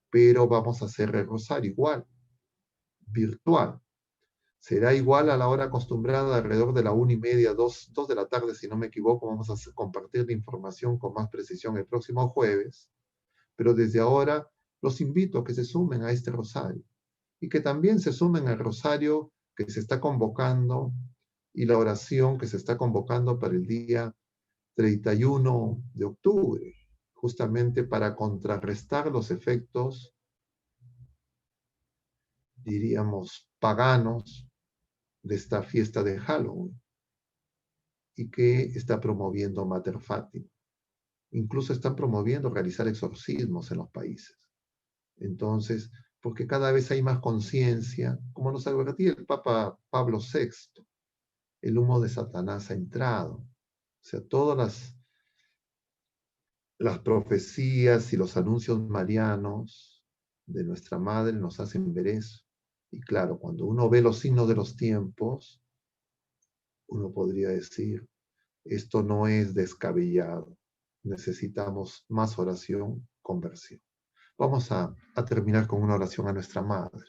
pero vamos a hacer el rosario igual, virtual. Será igual a la hora acostumbrada, alrededor de la 1:30, 2 de la tarde, si no me equivoco. Vamos a compartir la información con más precisión el próximo jueves, pero desde ahora los invito a que se sumen a este rosario y que también se sumen al rosario que se está convocando y la oración que se está convocando para el día 31 de octubre, justamente para contrarrestar los efectos, diríamos, paganos de esta fiesta de Halloween y que está promoviendo Mater Fátima. Incluso están promoviendo realizar exorcismos en los países. Entonces, porque cada vez hay más conciencia, como nos advertía el Papa Pablo VI, el humo de Satanás ha entrado. O sea, todas las profecías y los anuncios marianos de nuestra Madre nos hacen ver eso. Y claro, cuando uno ve los signos de los tiempos, uno podría decir, esto no es descabellado. Necesitamos más oración, conversión. Vamos a terminar con una oración a nuestra Madre.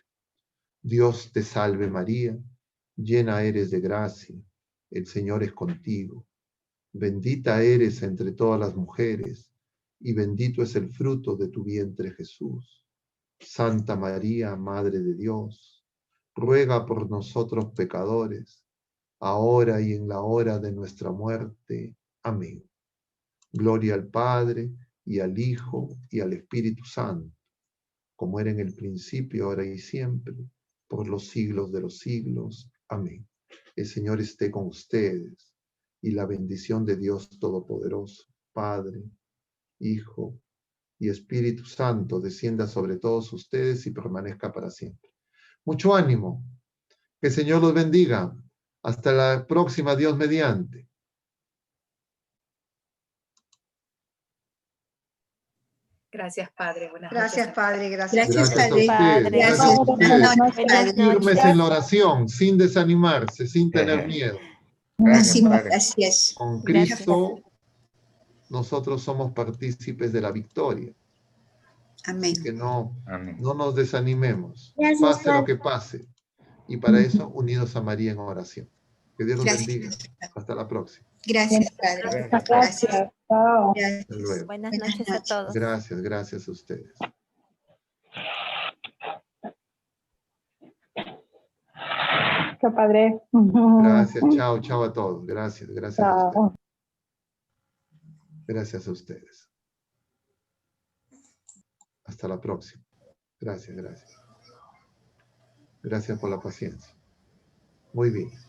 Dios te salve María, llena eres de gracia, el Señor es contigo. Bendita eres entre todas las mujeres, y bendito es el fruto de tu vientre Jesús. Santa María, Madre de Dios, ruega por nosotros pecadores, ahora y en la hora de nuestra muerte. Amén. Gloria al Padre, y al Hijo, y al Espíritu Santo, como era en el principio, ahora y siempre, por los siglos de los siglos. Amén. El Señor esté con ustedes, y la bendición de Dios Todopoderoso, Padre, Hijo y Espíritu Santo, descienda sobre todos ustedes y permanezca para siempre. Mucho ánimo. Que el Señor los bendiga. Hasta la próxima, Dios mediante. Gracias, Padre. Buenas Gracias, noches. Padre. Gracias, Gracias a Padre. ustedes. Gracias, Gracias a buenas ustedes. noches, Padre. Firmes en la oración, sin desanimarse, sin tener miedo. Así es. Con Cristo, nosotros somos partícipes de la victoria. Amén. Así que no Amén. nos desanimemos. Gracias, Pase lo Padre. que pase. Y para eso, unidos a María en oración. Que Dios los Gracias. bendiga. Hasta la próxima. Gracias, Padre. Gracias. Gracias. Chao. Gracias. Hasta luego. Buenas noches a todos. Gracias, gracias a ustedes. Qué padre. Gracias, chao, chao a todos. Gracias, gracias a ustedes. Chao. Gracias a ustedes. Hasta la próxima. Gracias, gracias. Gracias por la paciencia. Muy bien.